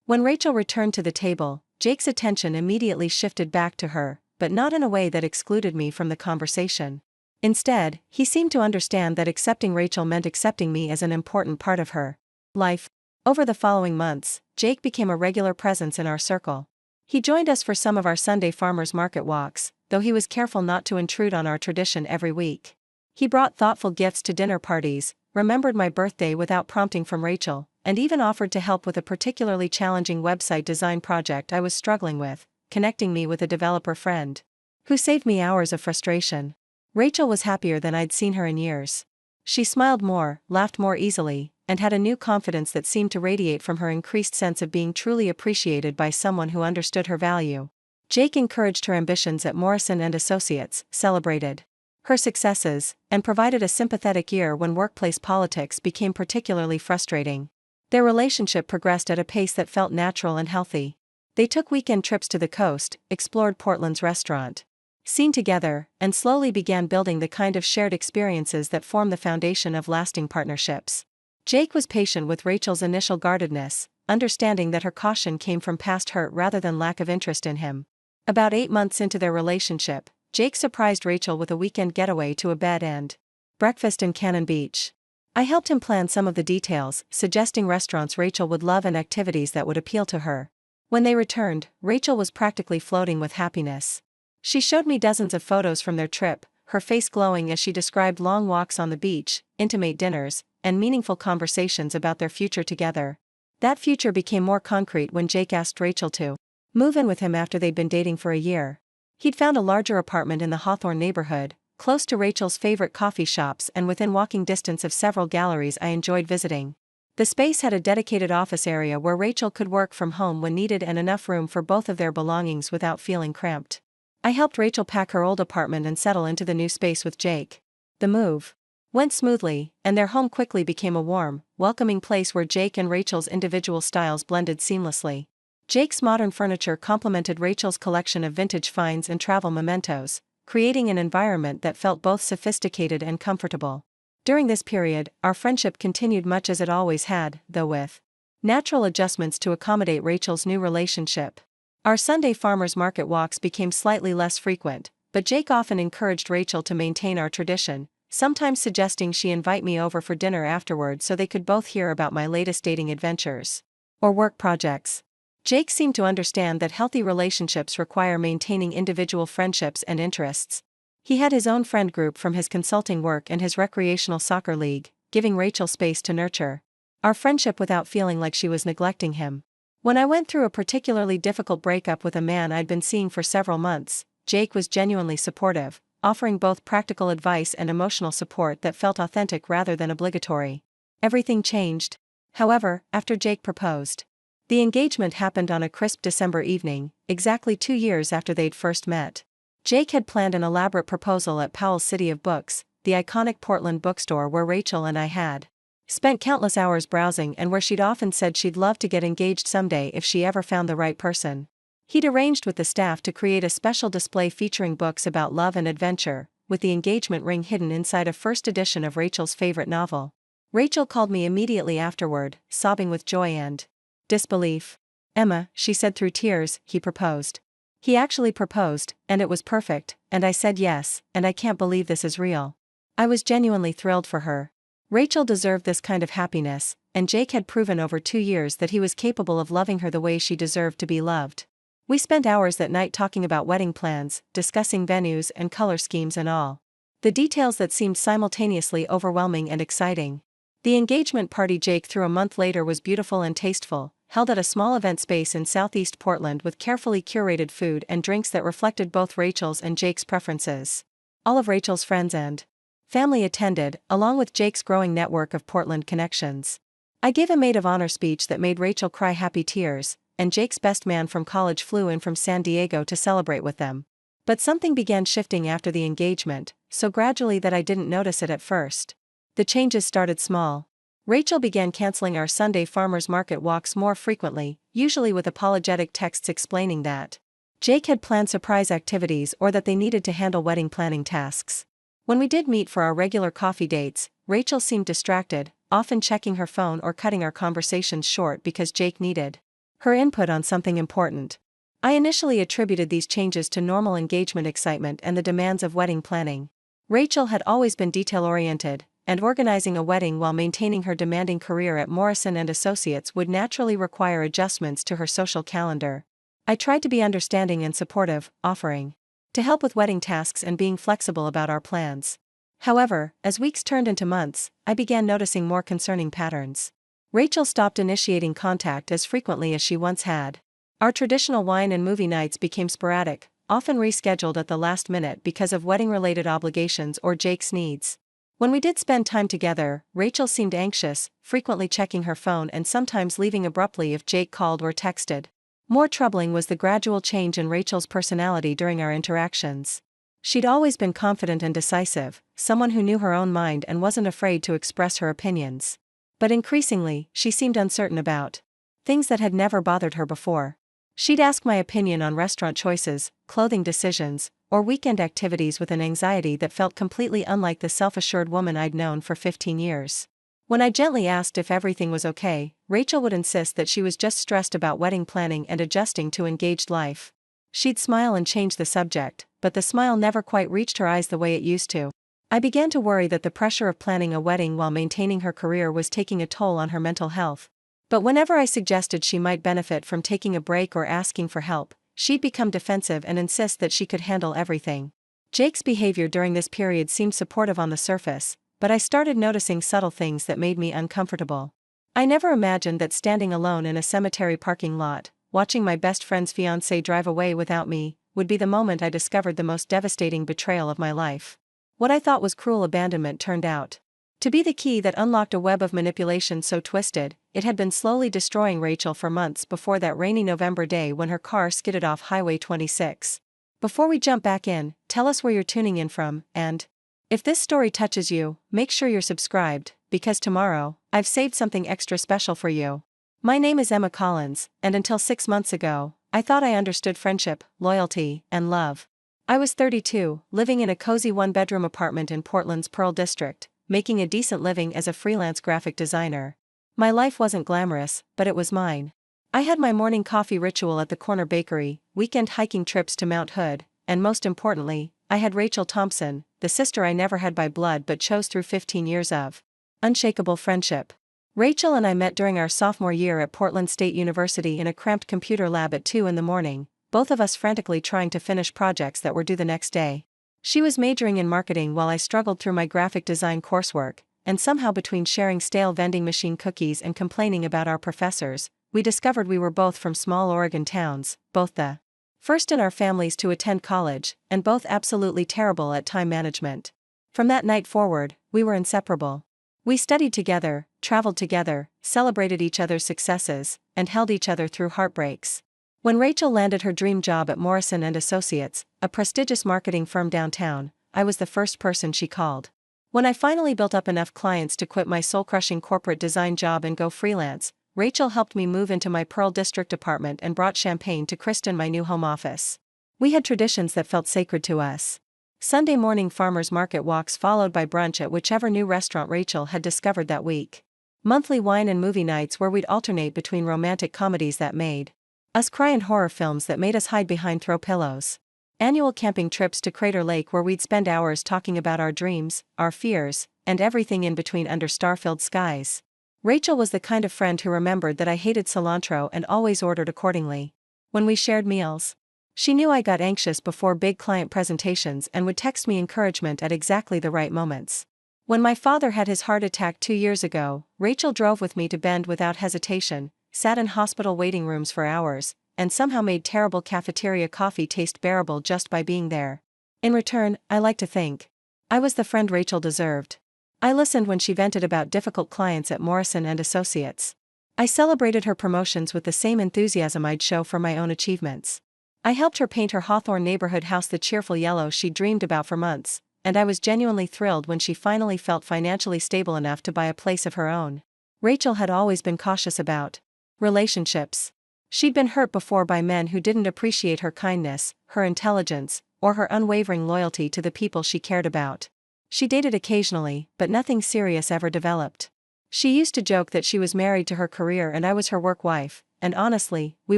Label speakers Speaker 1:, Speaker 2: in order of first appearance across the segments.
Speaker 1: When Rachel returned to the table, Jake's attention immediately shifted back to her, but not in a way that excluded me from the conversation. Instead, he seemed to understand that accepting Rachel meant accepting me as an important part of her life. Over the following months, Jake became a regular presence in our circle. He joined us for some of our Sunday farmers market walks, though he was careful not to intrude on our tradition every week. He brought thoughtful gifts to dinner parties, remembered my birthday without prompting from Rachel, and even offered to help with a particularly challenging website design project I was struggling with, connecting me with a developer friend who saved me hours of frustration. Rachel was happier than I'd seen her in years. She smiled more, laughed more easily, and had a new confidence that seemed to radiate from her increased sense of being truly appreciated by someone who understood her value. Jake encouraged her ambitions at Morrison and Associates, celebrated her successes, and provided a sympathetic ear when workplace politics became particularly frustrating. Their relationship progressed at a pace that felt natural and healthy. They took weekend trips to the coast, explored Portland's restaurant scene together, and slowly began building the kind of shared experiences that form the foundation of lasting partnerships. Jake was patient with Rachel's initial guardedness, understanding that her caution came from past hurt rather than lack of interest in him. About 8 months into their relationship, Jake surprised Rachel with a weekend getaway to a bed and breakfast in Cannon Beach. I helped him plan some of the details, suggesting restaurants Rachel would love and activities that would appeal to her. When they returned, Rachel was practically floating with happiness. She showed me dozens of photos from their trip, her face glowing as she described long walks on the beach, intimate dinners, and meaningful conversations about their future together. That future became more concrete when Jake asked Rachel to move in with him after they'd been dating for a year. He'd found a larger apartment in the Hawthorne neighborhood, close to Rachel's favorite coffee shops and within walking distance of several galleries I enjoyed visiting. The space had a dedicated office area where Rachel could work from home when needed and enough room for both of their belongings without feeling cramped. I helped Rachel pack her old apartment and settle into the new space with Jake. The move went smoothly, and their home quickly became a warm, welcoming place where Jake and Rachel's individual styles blended seamlessly. Jake's modern furniture complemented Rachel's collection of vintage finds and travel mementos, creating an environment that felt both sophisticated and comfortable. During this period, our friendship continued much as it always had, though with natural adjustments to accommodate Rachel's new relationship. Our Sunday farmers market walks became slightly less frequent, but Jake often encouraged Rachel to maintain our tradition, sometimes suggesting she invite me over for dinner afterward so they could both hear about my latest dating adventures or work projects. Jake seemed to understand that healthy relationships require maintaining individual friendships and interests. He had his own friend group from his consulting work and his recreational soccer league, giving Rachel space to nurture our friendship without feeling like she was neglecting him. When I went through a particularly difficult breakup with a man I'd been seeing for several months, Jake was genuinely supportive, offering both practical advice and emotional support that felt authentic rather than obligatory. Everything changed, however, after Jake proposed. The engagement happened on a crisp December evening, exactly 2 years after they'd first met. Jake had planned an elaborate proposal at Powell's City of Books, the iconic Portland bookstore where Rachel and I had spent countless hours browsing and where she'd often said she'd love to get engaged someday if she ever found the right person. He'd arranged with the staff to create a special display featuring books about love and adventure, with the engagement ring hidden inside a first edition of Rachel's favorite novel. Rachel called me immediately afterward, sobbing with joy and disbelief. "Emma," she said through tears, "he proposed. He actually proposed, and it was perfect, and I said yes, and I can't believe this is real." I was genuinely thrilled for her. Rachel deserved this kind of happiness, and Jake had proven over 2 years that he was capable of loving her the way she deserved to be loved. We spent hours that night talking about wedding plans, discussing venues and color schemes and all the details that seemed simultaneously overwhelming and exciting. The engagement party Jake threw a month later was beautiful and tasteful, held at a small event space in Southeast Portland with carefully curated food and drinks that reflected both Rachel's and Jake's preferences. All of Rachel's friends and family attended, along with Jake's growing network of Portland connections. I gave a maid of honor speech that made Rachel cry happy tears, and Jake's best man from college flew in from San Diego to celebrate with them. But something began shifting after the engagement, so gradually that I didn't notice it at first. The changes started small. Rachel began canceling our Sunday farmers market walks more frequently, usually with apologetic texts explaining that Jake had planned surprise activities or that they needed to handle wedding planning tasks. When we did meet for our regular coffee dates, Rachel seemed distracted, often checking her phone or cutting our conversations short because Jake needed her input on something important. I initially attributed these changes to normal engagement excitement and the demands of wedding planning. Rachel had always been detail-oriented, and organizing a wedding while maintaining her demanding career at Morrison & Associates would naturally require adjustments to her social calendar. I tried to be understanding and supportive, offering to help with wedding tasks and being flexible about our plans. However, as weeks turned into months, I began noticing more concerning patterns. Rachel stopped initiating contact as frequently as she once had. Our traditional wine and movie nights became sporadic, often rescheduled at the last minute because of wedding-related obligations or Jake's needs. When we did spend time together, Rachel seemed anxious, frequently checking her phone and sometimes leaving abruptly if Jake called or texted. More troubling was the gradual change in Rachel's personality during our interactions. She'd always been confident and decisive, someone who knew her own mind and wasn't afraid to express her opinions. But increasingly, she seemed uncertain about things that had never bothered her before. She'd ask my opinion on restaurant choices, clothing decisions, or weekend activities with an anxiety that felt completely unlike the self-assured woman I'd known for 15 years. When I gently asked if everything was okay, Rachel would insist that she was just stressed about wedding planning and adjusting to engaged life. She'd smile and change the subject, but the smile never quite reached her eyes the way it used to. I began to worry that the pressure of planning a wedding while maintaining her career was taking a toll on her mental health. But whenever I suggested she might benefit from taking a break or asking for help, she'd become defensive and insist that she could handle everything. Jake's behavior during this period seemed supportive on the surface, but I started noticing subtle things that made me uncomfortable. I never imagined that standing alone in a cemetery parking lot, watching my best friend's fiancé drive away without me, would be the moment I discovered the most devastating betrayal of my life. What I thought was cruel abandonment turned out to be the key that unlocked a web of manipulation so twisted, it had been slowly destroying Rachel for months before that rainy November day when her car skidded off Highway 26. Before we jump back in, tell us where you're tuning in from, and if this story touches you, make sure you're subscribed, because tomorrow, I've saved something extra special for you. My name is Emma Collins, and until 6 months ago, I thought I understood friendship, loyalty, and love. I was 32, living in a cozy one-bedroom apartment in Portland's Pearl District, making a decent living as a freelance graphic designer. My life wasn't glamorous, but it was mine. I had my morning coffee ritual at the corner bakery, weekend hiking trips to Mount Hood, and most importantly, I had Rachel Thompson, the sister I never had by blood but chose through 15 years of unshakable friendship. Rachel and I met during our sophomore year at Portland State University in a cramped computer lab at 2 in the morning, both of us frantically trying to finish projects that were due the next day. She was majoring in marketing while I struggled through my graphic design coursework, and somehow between sharing stale vending machine cookies and complaining about our professors, we discovered we were both from small Oregon towns, both the first in our families to attend college, and both absolutely terrible at time management. From that night forward, we were inseparable. We studied together, traveled together, celebrated each other's successes, and held each other through heartbreaks. When Rachel landed her dream job at Morrison & Associates, a prestigious marketing firm downtown, I was the first person she called. When I finally built up enough clients to quit my soul-crushing corporate design job and go freelance, Rachel helped me move into my Pearl District apartment and brought champagne to Kristen, my new home office. We had traditions that felt sacred to us. Sunday morning farmers market walks followed by brunch at whichever new restaurant Rachel had discovered that week. Monthly wine and movie nights where we'd alternate between romantic comedies that made us cry and horror films that made us hide behind throw pillows. Annual camping trips to Crater Lake where we'd spend hours talking about our dreams, our fears, and everything in between under star-filled skies. Rachel was the kind of friend who remembered that I hated cilantro and always ordered accordingly. When we shared meals, she knew I got anxious before big client presentations and would text me encouragement at exactly the right moments. When my father had his heart attack 2 years ago, Rachel drove with me to Bend without hesitation, sat in hospital waiting rooms for hours, and somehow made terrible cafeteria coffee taste bearable just by being there. In return, I like to think I was the friend Rachel deserved. I listened when she vented about difficult clients at Morrison & Associates. I celebrated her promotions with the same enthusiasm I'd show for my own achievements. I helped her paint her Hawthorne neighborhood house the cheerful yellow she'd dreamed about for months, and I was genuinely thrilled when she finally felt financially stable enough to buy a place of her own. Rachel had always been cautious about relationships. She'd been hurt before by men who didn't appreciate her kindness, her intelligence, or her unwavering loyalty to the people she cared about. She dated occasionally, but nothing serious ever developed. She used to joke that she was married to her career and I was her work wife, and honestly, we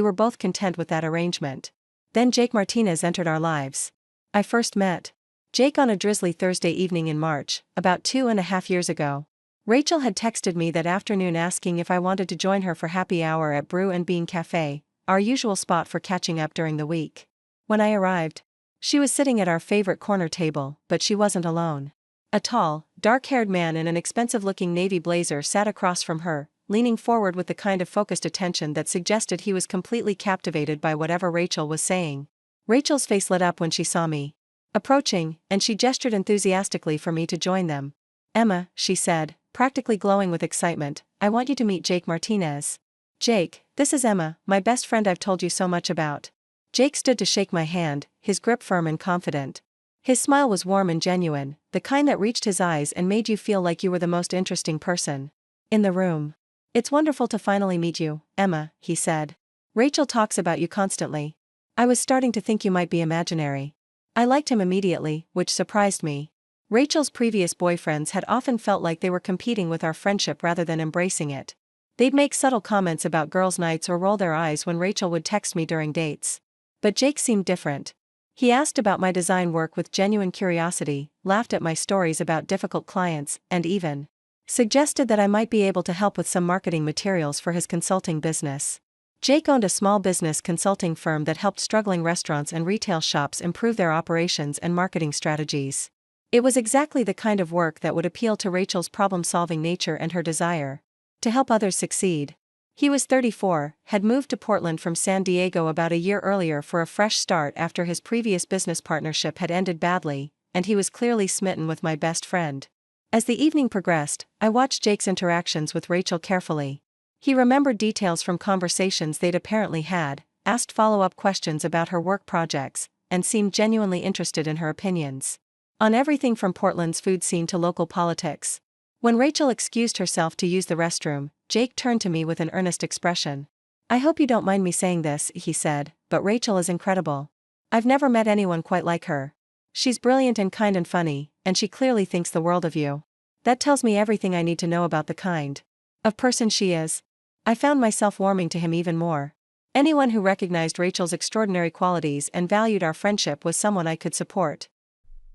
Speaker 1: were both content with that arrangement. Then Jake Martinez entered our lives. I first met Jake on a drizzly Thursday evening in March, about 2.5 years ago. Rachel had texted me that afternoon asking if I wanted to join her for happy hour at Brew and Bean Cafe, our usual spot for catching up during the week. When I arrived, she was sitting at our favorite corner table, but she wasn't alone. A tall, dark-haired man in an expensive-looking navy blazer sat across from her, leaning forward with the kind of focused attention that suggested he was completely captivated by whatever Rachel was saying. Rachel's face lit up when she saw me approaching, and she gestured enthusiastically for me to join them. "Emma," she said, practically glowing with excitement, "I want you to meet Jake Martinez." "Jake, this is Emma, my best friend I've told you so much about." Jake stood to shake my hand, his grip firm and confident. His smile was warm and genuine, the kind that reached his eyes and made you feel like you were the most interesting person in the room. "It's wonderful to finally meet you, Emma," he said. "Rachel talks about you constantly. I was starting to think you might be imaginary." I liked him immediately, which surprised me. Rachel's previous boyfriends had often felt like they were competing with our friendship rather than embracing it. They'd make subtle comments about girls' nights or roll their eyes when Rachel would text me during dates. But Jake seemed different. He asked about my design work with genuine curiosity, laughed at my stories about difficult clients, and even suggested that I might be able to help with some marketing materials for his consulting business. Jake owned a small business consulting firm that helped struggling restaurants and retail shops improve their operations and marketing strategies. It was exactly the kind of work that would appeal to Rachel's problem-solving nature and her desire to help others succeed. He was 34, had moved to Portland from San Diego about a year earlier for a fresh start after his previous business partnership had ended badly, and he was clearly smitten with my best friend. As the evening progressed, I watched Jake's interactions with Rachel carefully. He remembered details from conversations they'd apparently had, asked follow-up questions about her work projects, and seemed genuinely interested in her opinions on everything from Portland's food scene to local politics. When Rachel excused herself to use the restroom, Jake turned to me with an earnest expression. "I hope you don't mind me saying this," he said, "but Rachel is incredible. I've never met anyone quite like her. She's brilliant and kind and funny, and she clearly thinks the world of you. That tells me everything I need to know about the kind of person she is." I found myself warming to him even more. Anyone who recognized Rachel's extraordinary qualities and valued our friendship was someone I could support.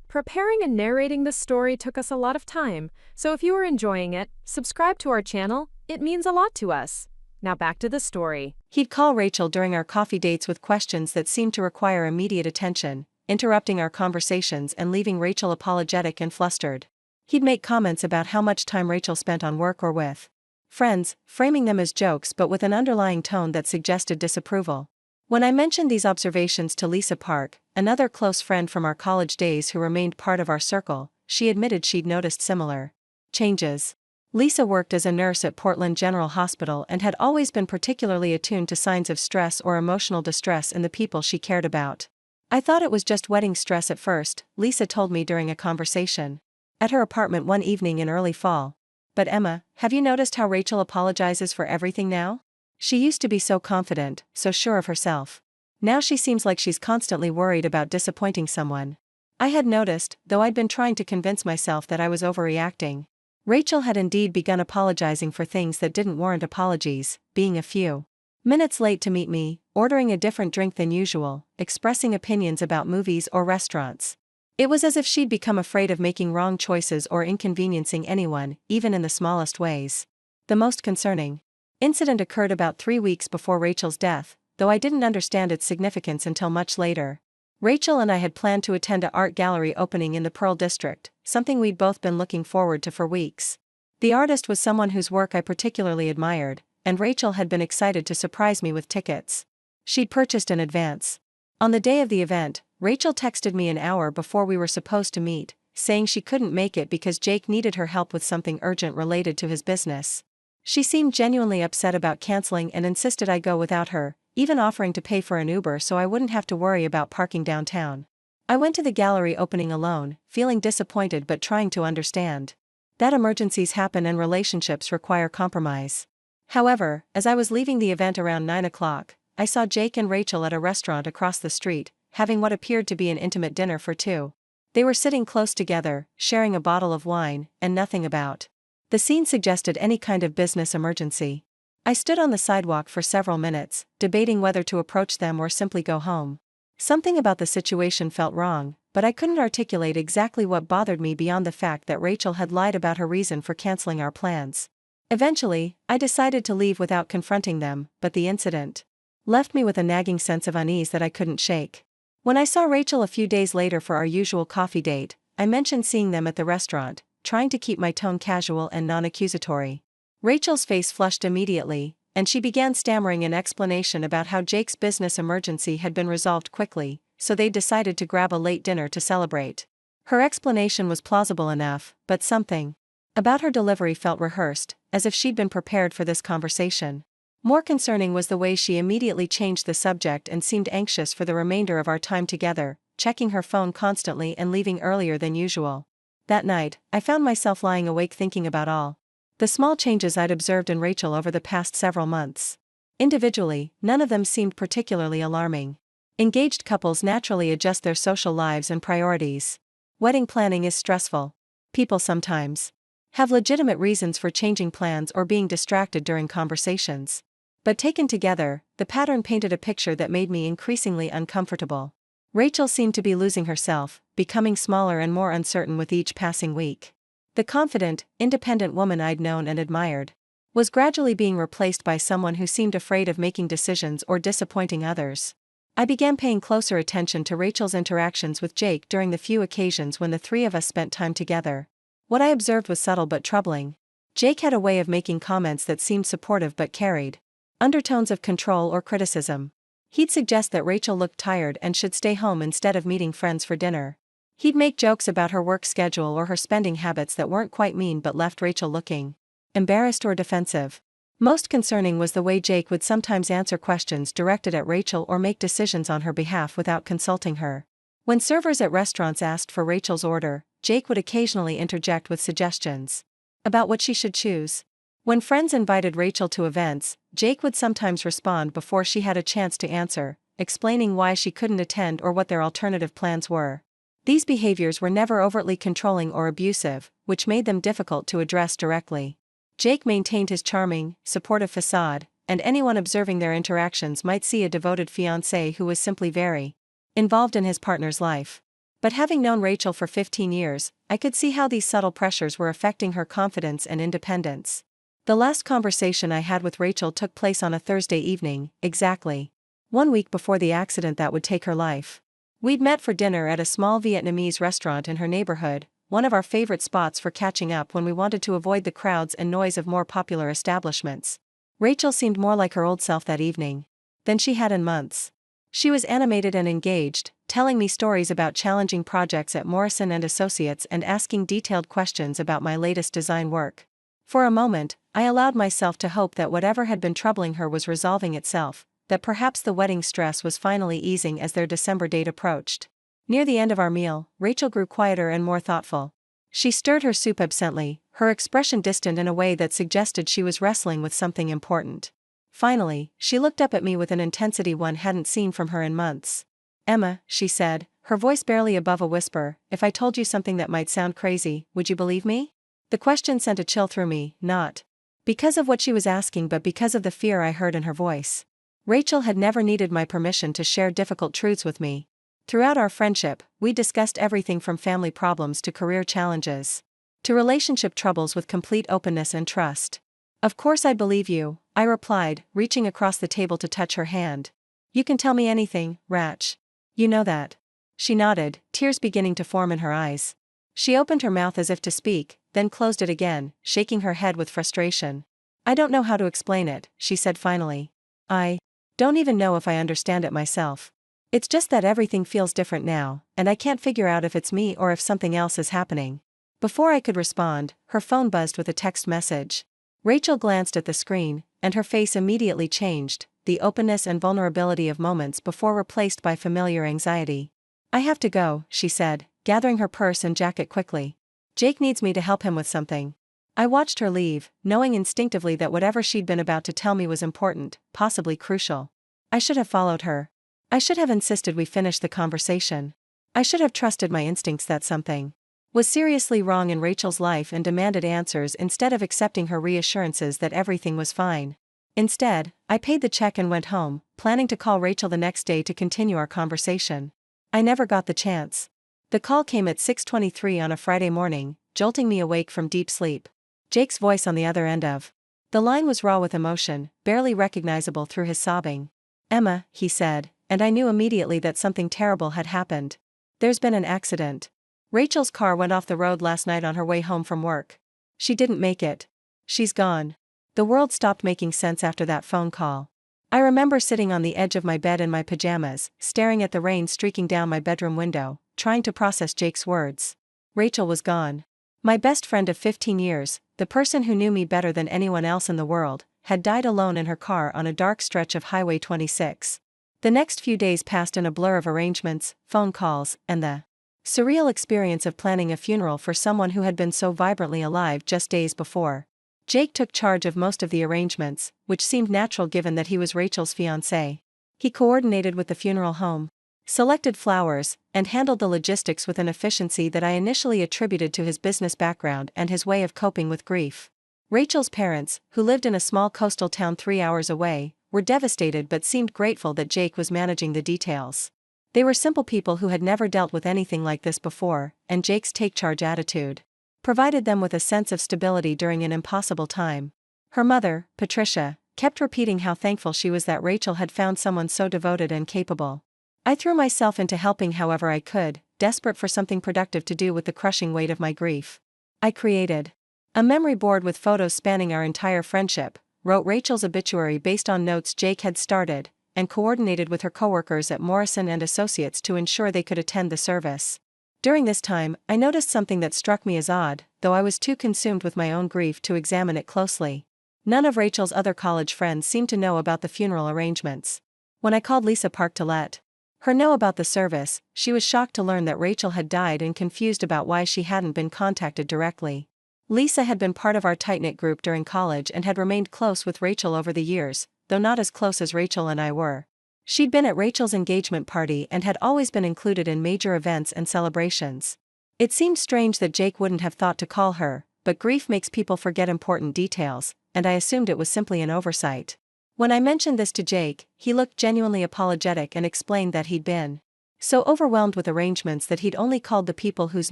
Speaker 2: Preparing and narrating this story took us a lot of time, so if you are enjoying it, subscribe to our channel, it means a lot to us. Now back to the story.
Speaker 1: He'd call Rachel during our coffee dates with questions that seemed to require immediate attention, interrupting our conversations and leaving Rachel apologetic and flustered. He'd make comments about how much time Rachel spent on work or with friends, framing them as jokes but with an underlying tone that suggested disapproval. When I mentioned these observations to Lisa Park, another close friend from our college days who remained part of our circle, she admitted she'd noticed similar changes. Lisa worked as a nurse at Portland General Hospital and had always been particularly attuned to signs of stress or emotional distress in the people she cared about. "I thought it was just wedding stress at first," Lisa told me during a conversation at her apartment one evening in early fall. "But Emma, have you noticed how Rachel apologizes for everything now? She used to be so confident, so sure of herself. Now she seems like she's constantly worried about disappointing someone." I had noticed, though I'd been trying to convince myself that I was overreacting. Rachel had indeed begun apologizing for things that didn't warrant apologies, being a few minutes late to meet me, ordering a different drink than usual, expressing opinions about movies or restaurants. It was as if she'd become afraid of making wrong choices or inconveniencing anyone, even in the smallest ways. The most concerning incident occurred about 3 weeks before Rachel's death, though I didn't understand its significance until much later. Rachel and I had planned to attend an art gallery opening in the Pearl District, something we'd both been looking forward to for weeks. The artist was someone whose work I particularly admired, and Rachel had been excited to surprise me with tickets she'd purchased in advance. On the day of the event, Rachel texted me an hour before we were supposed to meet, saying she couldn't make it because Jake needed her help with something urgent related to his business. She seemed genuinely upset about canceling and insisted I go without her, even offering to pay for an Uber so I wouldn't have to worry about parking downtown. I went to the gallery opening alone, feeling disappointed but trying to understand that emergencies happen and relationships require compromise. However, as I was leaving the event around 9 o'clock, I saw Jake and Rachel at a restaurant across the street, having what appeared to be an intimate dinner for two. They were sitting close together, sharing a bottle of wine, and nothing about the scene suggested any kind of business emergency. I stood on the sidewalk for several minutes, debating whether to approach them or simply go home. Something about the situation felt wrong, but I couldn't articulate exactly what bothered me beyond the fact that Rachel had lied about her reason for canceling our plans. Eventually, I decided to leave without confronting them, but the incident left me with a nagging sense of unease that I couldn't shake. When I saw Rachel a few days later for our usual coffee date, I mentioned seeing them at the restaurant, trying to keep my tone casual and non-accusatory. Rachel's face flushed immediately, and she began stammering an explanation about how Jake's business emergency had been resolved quickly, so they decided to grab a late dinner to celebrate. Her explanation was plausible enough, but something about her delivery felt rehearsed, as if she'd been prepared for this conversation. More concerning was the way she immediately changed the subject and seemed anxious for the remainder of our time together, checking her phone constantly and leaving earlier than usual. That night, I found myself lying awake thinking about all the small changes I'd observed in Rachel over the past several months. Individually, none of them seemed particularly alarming. Engaged couples naturally adjust their social lives and priorities. Wedding planning is stressful. People sometimes have legitimate reasons for changing plans or being distracted during conversations. But taken together, the pattern painted a picture that made me increasingly uncomfortable. Rachel seemed to be losing herself, becoming smaller and more uncertain with each passing week. The confident, independent woman I'd known and admired was gradually being replaced by someone who seemed afraid of making decisions or disappointing others. I began paying closer attention to Rachel's interactions with Jake during the few occasions when the three of us spent time together. What I observed was subtle but troubling. Jake had a way of making comments that seemed supportive but carried undertones of control or criticism. He'd suggest that Rachel looked tired and should stay home instead of meeting friends for dinner. He'd make jokes about her work schedule or her spending habits that weren't quite mean but left Rachel looking embarrassed or defensive. Most concerning was the way Jake would sometimes answer questions directed at Rachel or make decisions on her behalf without consulting her. When servers at restaurants asked for Rachel's order, Jake would occasionally interject with suggestions about what she should choose. When friends invited Rachel to events, Jake would sometimes respond before she had a chance to answer, explaining why she couldn't attend or what their alternative plans were. These behaviors were never overtly controlling or abusive, which made them difficult to address directly. Jake maintained his charming, supportive facade, and anyone observing their interactions might see a devoted fiancé who was simply very involved in his partner's life. But having known Rachel for 15 years, I could see how these subtle pressures were affecting her confidence and independence. The last conversation I had with Rachel took place on a Thursday evening, exactly 1 week before the accident that would take her life. We'd met for dinner at a small Vietnamese restaurant in her neighborhood, one of our favorite spots for catching up when we wanted to avoid the crowds and noise of more popular establishments. Rachel seemed more like her old self that evening than she had in months. She was animated and engaged, telling me stories about challenging projects at Morrison & Associates and asking detailed questions about my latest design work. For a moment, I allowed myself to hope that whatever had been troubling her was resolving itself, that perhaps the wedding stress was finally easing as their December date approached. Near the end of our meal, Rachel grew quieter and more thoughtful. She stirred her soup absently, her expression distant in a way that suggested she was wrestling with something important. Finally, she looked up at me with an intensity one hadn't seen from her in months. "Emma," she said, her voice barely above a whisper, "if I told you something that might sound crazy, would you believe me?" The question sent a chill through me, not because of what she was asking but because of the fear I heard in her voice. Rachel had never needed my permission to share difficult truths with me. Throughout our friendship, we discussed everything from family problems to career challenges to relationship troubles with complete openness and trust. "Of course I'd believe you," I replied, reaching across the table to touch her hand. "You can tell me anything, Rach. You know that." She nodded, tears beginning to form in her eyes. She opened her mouth as if to speak, then closed it again, shaking her head with frustration. "I don't know how to explain it," she said finally. "I don't even know if I understand it myself. It's just that everything feels different now, and I can't figure out if it's me or if something else is happening." Before I could respond, her phone buzzed with a text message. Rachel glanced at the screen, and her face immediately changed, the openness and vulnerability of moments before replaced by familiar anxiety. "I have to go," she said, gathering her purse and jacket quickly. "Jake needs me to help him with something." I watched her leave, knowing instinctively that whatever she'd been about to tell me was important, possibly crucial. I should have followed her. I should have insisted we finish the conversation. I should have trusted my instincts that something was seriously wrong in Rachel's life and demanded answers instead of accepting her reassurances that everything was fine. Instead, I paid the check and went home, planning to call Rachel the next day to continue our conversation. I never got the chance. The call came at 6:23 on a Friday morning, jolting me awake from deep sleep. Jake's voice on the other end of the line was raw with emotion, barely recognizable through his sobbing. "Emma," he said, and I knew immediately that something terrible had happened. "There's been an accident. Rachel's car went off the road last night on her way home from work. She didn't make it. She's gone." The world stopped making sense after that phone call. I remember sitting on the edge of my bed in my pajamas, staring at the rain streaking down my bedroom window, trying to process Jake's words. Rachel was gone. My best friend of 15 years, the person who knew me better than anyone else in the world, had died alone in her car on a dark stretch of Highway 26. The next few days passed in a blur of arrangements, phone calls, and the surreal experience of planning a funeral for someone who had been so vibrantly alive just days before. Jake took charge of most of the arrangements, which seemed natural given that he was Rachel's fiancé. He coordinated with the funeral home, selected flowers, and handled the logistics with an efficiency that I initially attributed to his business background and his way of coping with grief. Rachel's parents, who lived in a small coastal town 3 hours away, were devastated but seemed grateful that Jake was managing the details. They were simple people who had never dealt with anything like this before, and Jake's take-charge attitude provided them with a sense of stability during an impossible time. Her mother, Patricia, kept repeating how thankful she was that Rachel had found someone so devoted and capable. I threw myself into helping however I could, desperate for something productive to do with the crushing weight of my grief. I created a memory board with photos spanning our entire friendship, wrote Rachel's obituary based on notes Jake had started, and coordinated with her coworkers at Morrison and Associates to ensure they could attend the service. During this time, I noticed something that struck me as odd, though I was too consumed with my own grief to examine it closely. None of Rachel's other college friends seemed to know about the funeral arrangements. When I called Lisa Park to let her know about the service, she was shocked to learn that Rachel had died and confused about why she hadn't been contacted directly. Lisa had been part of our tight-knit group during college and had remained close with Rachel over the years, though not as close as Rachel and I were. She'd been at Rachel's engagement party and had always been included in major events and celebrations. It seemed strange that Jake wouldn't have thought to call her, but grief makes people forget important details, and I assumed it was simply an oversight. When I mentioned this to Jake, he looked genuinely apologetic and explained that he'd been so overwhelmed with arrangements that he'd only called the people whose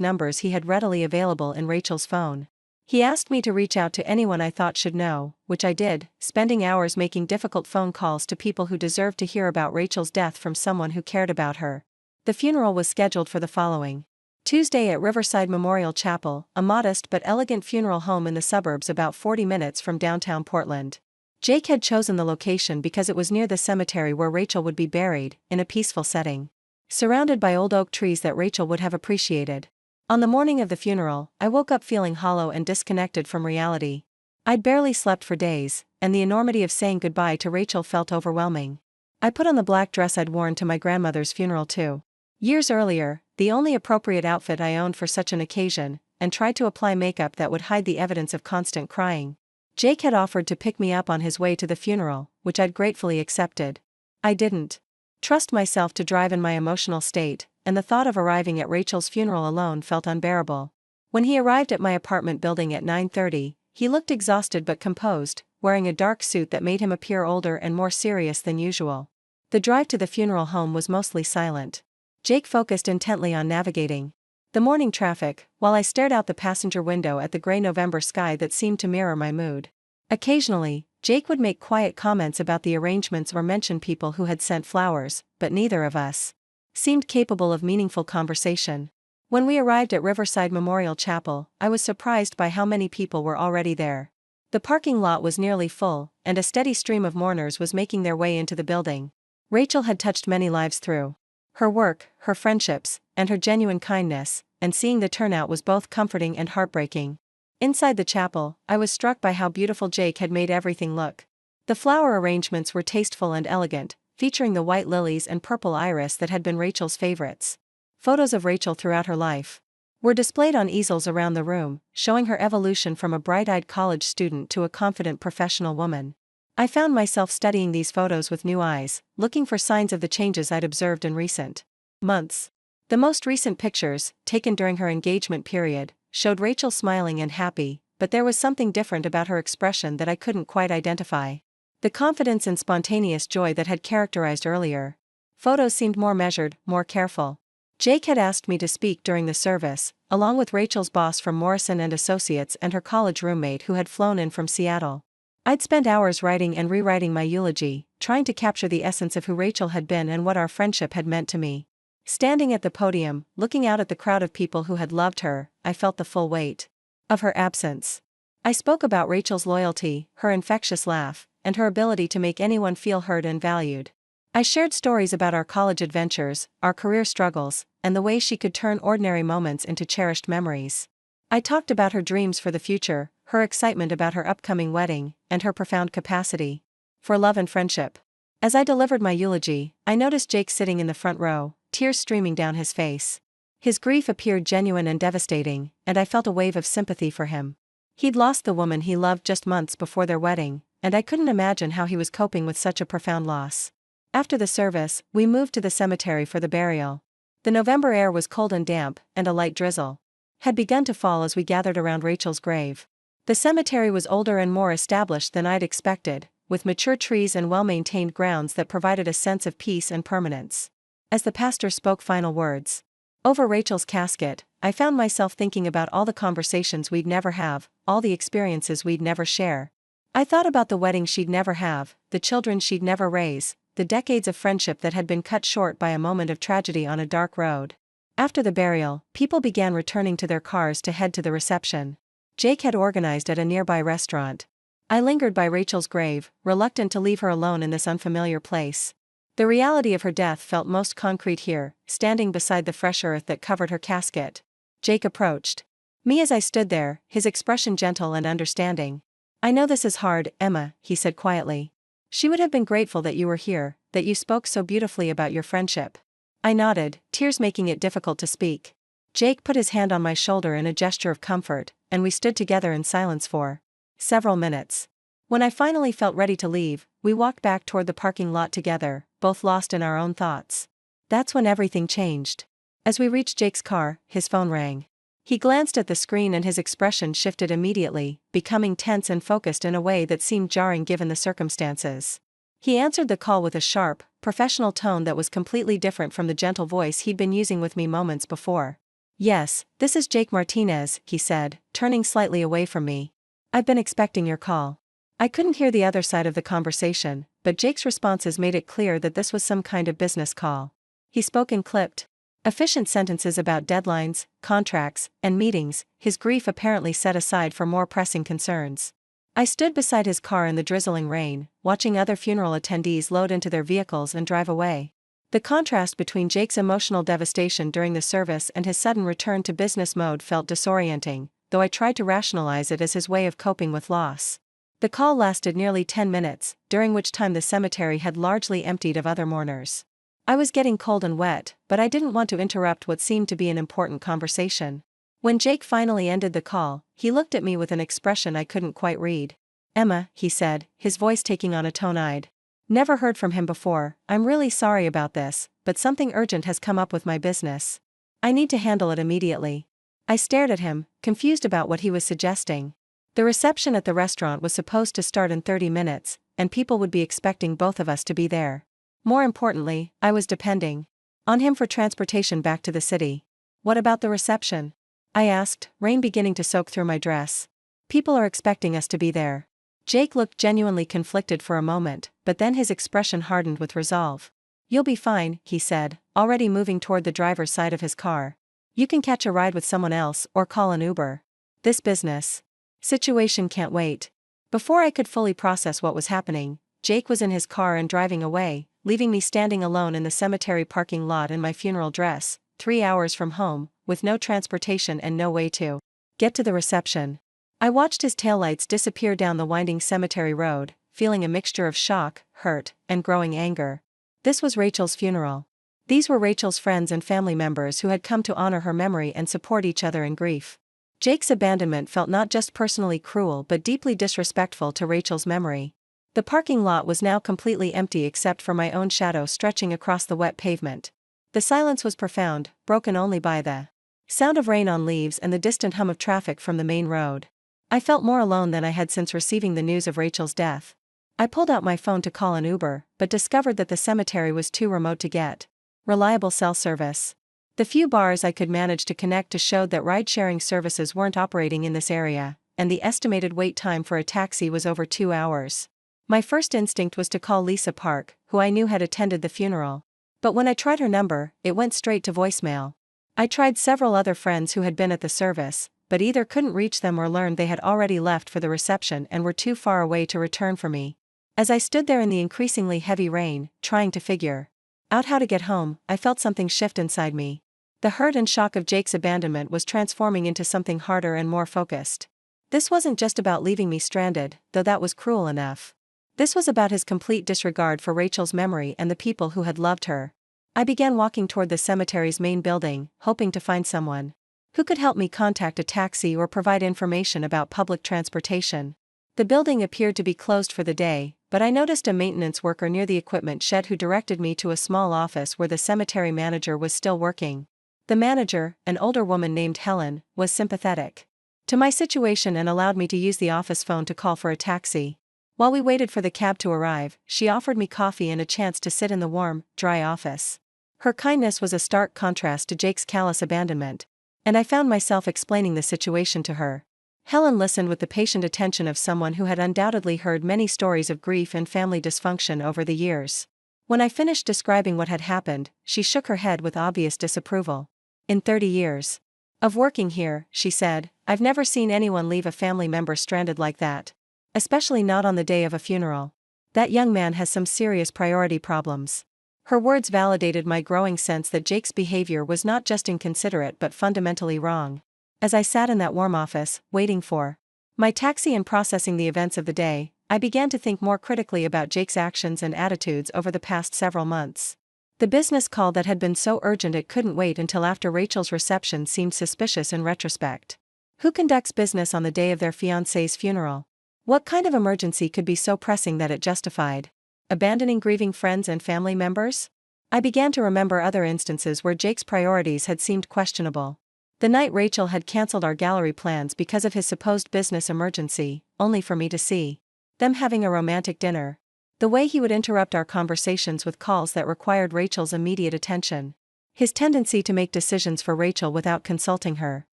Speaker 1: numbers he had readily available in Rachel's phone. He asked me to reach out to anyone I thought should know, which I did, spending hours making difficult phone calls to people who deserved to hear about Rachel's death from someone who cared about her. The funeral was scheduled for the following Tuesday at Riverside Memorial Chapel, a modest but elegant funeral home in the suburbs about 40 minutes from downtown Portland. Jake had chosen the location because it was near the cemetery where Rachel would be buried, in a peaceful setting, surrounded by old oak trees that Rachel would have appreciated. On the morning of the funeral, I woke up feeling hollow and disconnected from reality. I'd barely slept for days, and the enormity of saying goodbye to Rachel felt overwhelming. I put on the black dress I'd worn to my grandmother's funeral 2 years earlier, the only appropriate outfit I owned for such an occasion, and tried to apply makeup that would hide the evidence of constant crying. Jake had offered to pick me up on his way to the funeral, which I'd gratefully accepted. I didn't trust myself to drive in my emotional state, and the thought of arriving at Rachel's funeral alone felt unbearable. When he arrived at my apartment building at 9:30, he looked exhausted but composed, wearing a dark suit that made him appear older and more serious than usual. The drive to the funeral home was mostly silent. Jake focused intently on navigating the morning traffic, while I stared out the passenger window at the gray November sky that seemed to mirror my mood. Occasionally, Jake would make quiet comments about the arrangements or mention people who had sent flowers, but neither of us seemed capable of meaningful conversation. When we arrived at Riverside Memorial Chapel, I was surprised by how many people were already there. The parking lot was nearly full, and a steady stream of mourners was making their way into the building. Rachel had touched many lives through her work, her friendships, and her genuine kindness, and seeing the turnout was both comforting and heartbreaking. Inside the chapel, I was struck by how beautiful Jake had made everything look. The flower arrangements were tasteful and elegant, featuring the white lilies and purple iris that had been Rachel's favorites. Photos of Rachel throughout her life were displayed on easels around the room, showing her evolution from a bright-eyed college student to a confident professional woman. I found myself studying these photos with new eyes, looking for signs of the changes I'd observed in recent months. The most recent pictures, taken during her engagement period, showed Rachel smiling and happy, but there was something different about her expression that I couldn't quite identify. The confidence and spontaneous joy that had characterized earlier photos seemed more measured, more careful. Jake had asked me to speak during the service, along with Rachel's boss from Morrison and Associates and her college roommate who had flown in from Seattle. I'd spent hours writing and rewriting my eulogy, trying to capture the essence of who Rachel had been and what our friendship had meant to me. Standing at the podium, looking out at the crowd of people who had loved her, I felt the full weight of her absence. I spoke about Rachel's loyalty, her infectious laugh, and her ability to make anyone feel heard and valued. I shared stories about our college adventures, our career struggles, and the way she could turn ordinary moments into cherished memories. I talked about her dreams for the future, her excitement about her upcoming wedding, and her profound capacity for love and friendship. As I delivered my eulogy, I noticed Jake sitting in the front row, tears streaming down his face. His grief appeared genuine and devastating, and I felt a wave of sympathy for him. He'd lost the woman he loved just months before their wedding, and I couldn't imagine how he was coping with such a profound loss. After the service, we moved to the cemetery for the burial. The November air was cold and damp, and a light drizzle had begun to fall as we gathered around Rachel's grave. The cemetery was older and more established than I'd expected, with mature trees and well-maintained grounds that provided a sense of peace and permanence. As the pastor spoke final words over Rachel's casket, I found myself thinking about all the conversations we'd never have, all the experiences we'd never share. I thought about the wedding she'd never have, the children she'd never raise, the decades of friendship that had been cut short by a moment of tragedy on a dark road. After the burial, people began returning to their cars to head to the reception Jake had organized at a nearby restaurant. I lingered by Rachel's grave, reluctant to leave her alone in this unfamiliar place. The reality of her death felt most concrete here, standing beside the fresh earth that covered her casket. Jake approached me as I stood there, his expression gentle and understanding. "I know this is hard, Emma," he said quietly. "She would have been grateful that you were here, that you spoke so beautifully about your friendship." I nodded, tears making it difficult to speak. Jake put his hand on my shoulder in a gesture of comfort, and we stood together in silence for several minutes. When I finally felt ready to leave, we walked back toward the parking lot together, both lost in our own thoughts. That's when everything changed. As we reached Jake's car, his phone rang. He glanced at the screen and his expression shifted immediately, becoming tense and focused in a way that seemed jarring given the circumstances. He answered the call with a sharp, professional tone that was completely different from the gentle voice he'd been using with me moments before. "Yes, this is Jake Martinez," he said, turning slightly away from me. "I've been expecting your call." I couldn't hear the other side of the conversation, but Jake's responses made it clear that this was some kind of business call. He spoke in clipped, efficient sentences about deadlines, contracts, and meetings, his grief apparently set aside for more pressing concerns. I stood beside his car in the drizzling rain, watching other funeral attendees load into their vehicles and drive away. The contrast between Jake's emotional devastation during the service and his sudden return to business mode felt disorienting, though I tried to rationalize it as his way of coping with loss. The call lasted nearly 10 minutes, during which time the cemetery had largely emptied of other mourners. I was getting cold and wet, but I didn't want to interrupt what seemed to be an important conversation. When Jake finally ended the call, he looked at me with an expression I couldn't quite read. "Emma," he said, his voice taking on a tone I'd never heard from him before, "I'm really sorry about this, but something urgent has come up with my business. I need to handle it immediately." I stared at him, confused about what he was suggesting. The reception at the restaurant was supposed to start in 30 minutes, and people would be expecting both of us to be there. More importantly, I was depending on him for transportation back to the city. "What about the reception?" I asked, rain beginning to soak through my dress. "People are expecting us to be there." Jake looked genuinely conflicted for a moment, but then his expression hardened with resolve. "You'll be fine," he said, already moving toward the driver's side of his car. "You can catch a ride with someone else or call an Uber. This business situation can't wait." Before I could fully process what was happening, Jake was in his car and driving away, leaving me standing alone in the cemetery parking lot in my funeral dress, 3 hours from home, with no transportation and no way to get to the reception. I watched his taillights disappear down the winding cemetery road, feeling a mixture of shock, hurt, and growing anger. This was Rachel's funeral. These were Rachel's friends and family members who had come to honor her memory and support each other in grief. Jake's abandonment felt not just personally cruel but deeply disrespectful to Rachel's memory. The parking lot was now completely empty except for my own shadow stretching across the wet pavement. The silence was profound, broken only by the sound of rain on leaves and the distant hum of traffic from the main road. I felt more alone than I had since receiving the news of Rachel's death. I pulled out my phone to call an Uber, but discovered that the cemetery was too remote to get reliable cell service. The few bars I could manage to connect to showed that ride-sharing services weren't operating in this area, and the estimated wait time for a taxi was over 2 hours. My first instinct was to call Lisa Park, who I knew had attended the funeral. But when I tried her number, it went straight to voicemail. I tried several other friends who had been at the service, but either couldn't reach them or learned they had already left for the reception and were too far away to return for me. As I stood there in the increasingly heavy rain, trying to figure out how to get home, I felt something shift inside me. The hurt and shock of Jake's abandonment was transforming into something harder and more focused. This wasn't just about leaving me stranded, though that was cruel enough. This was about his complete disregard for Rachel's memory and the people who had loved her. I began walking toward the cemetery's main building, hoping to find someone who could help me contact a taxi or provide information about public transportation. The building appeared to be closed for the day, but I noticed a maintenance worker near the equipment shed who directed me to a small office where the cemetery manager was still working. The manager, an older woman named Helen, was sympathetic to my situation and allowed me to use the office phone to call for a taxi. While we waited for the cab to arrive, she offered me coffee and a chance to sit in the warm, dry office. Her kindness was a stark contrast to Jake's callous abandonment, and I found myself explaining the situation to her. Helen listened with the patient attention of someone who had undoubtedly heard many stories of grief and family dysfunction over the years. When I finished describing what had happened, she shook her head with obvious disapproval. In 30 years of working here, she said, I've never seen anyone leave a family member stranded like that. Especially not on the day of a funeral. That young man has some serious priority problems. Her words validated my growing sense that Jake's behavior was not just inconsiderate but fundamentally wrong. As I sat in that warm office, waiting for my taxi and processing the events of the day, I began to think more critically about Jake's actions and attitudes over the past several months. The business call that had been so urgent it couldn't wait until after Rachel's reception seemed suspicious in retrospect. Who conducts business on the day of their fiancé's funeral? What kind of emergency could be so pressing that it justified abandoning grieving friends and family members? I began to remember other instances where Jake's priorities had seemed questionable. The night Rachel had cancelled our gallery plans because of his supposed business emergency, only for me to see them having a romantic dinner. The way he would interrupt our conversations with calls that required Rachel's immediate attention. His tendency to make decisions for Rachel without consulting her.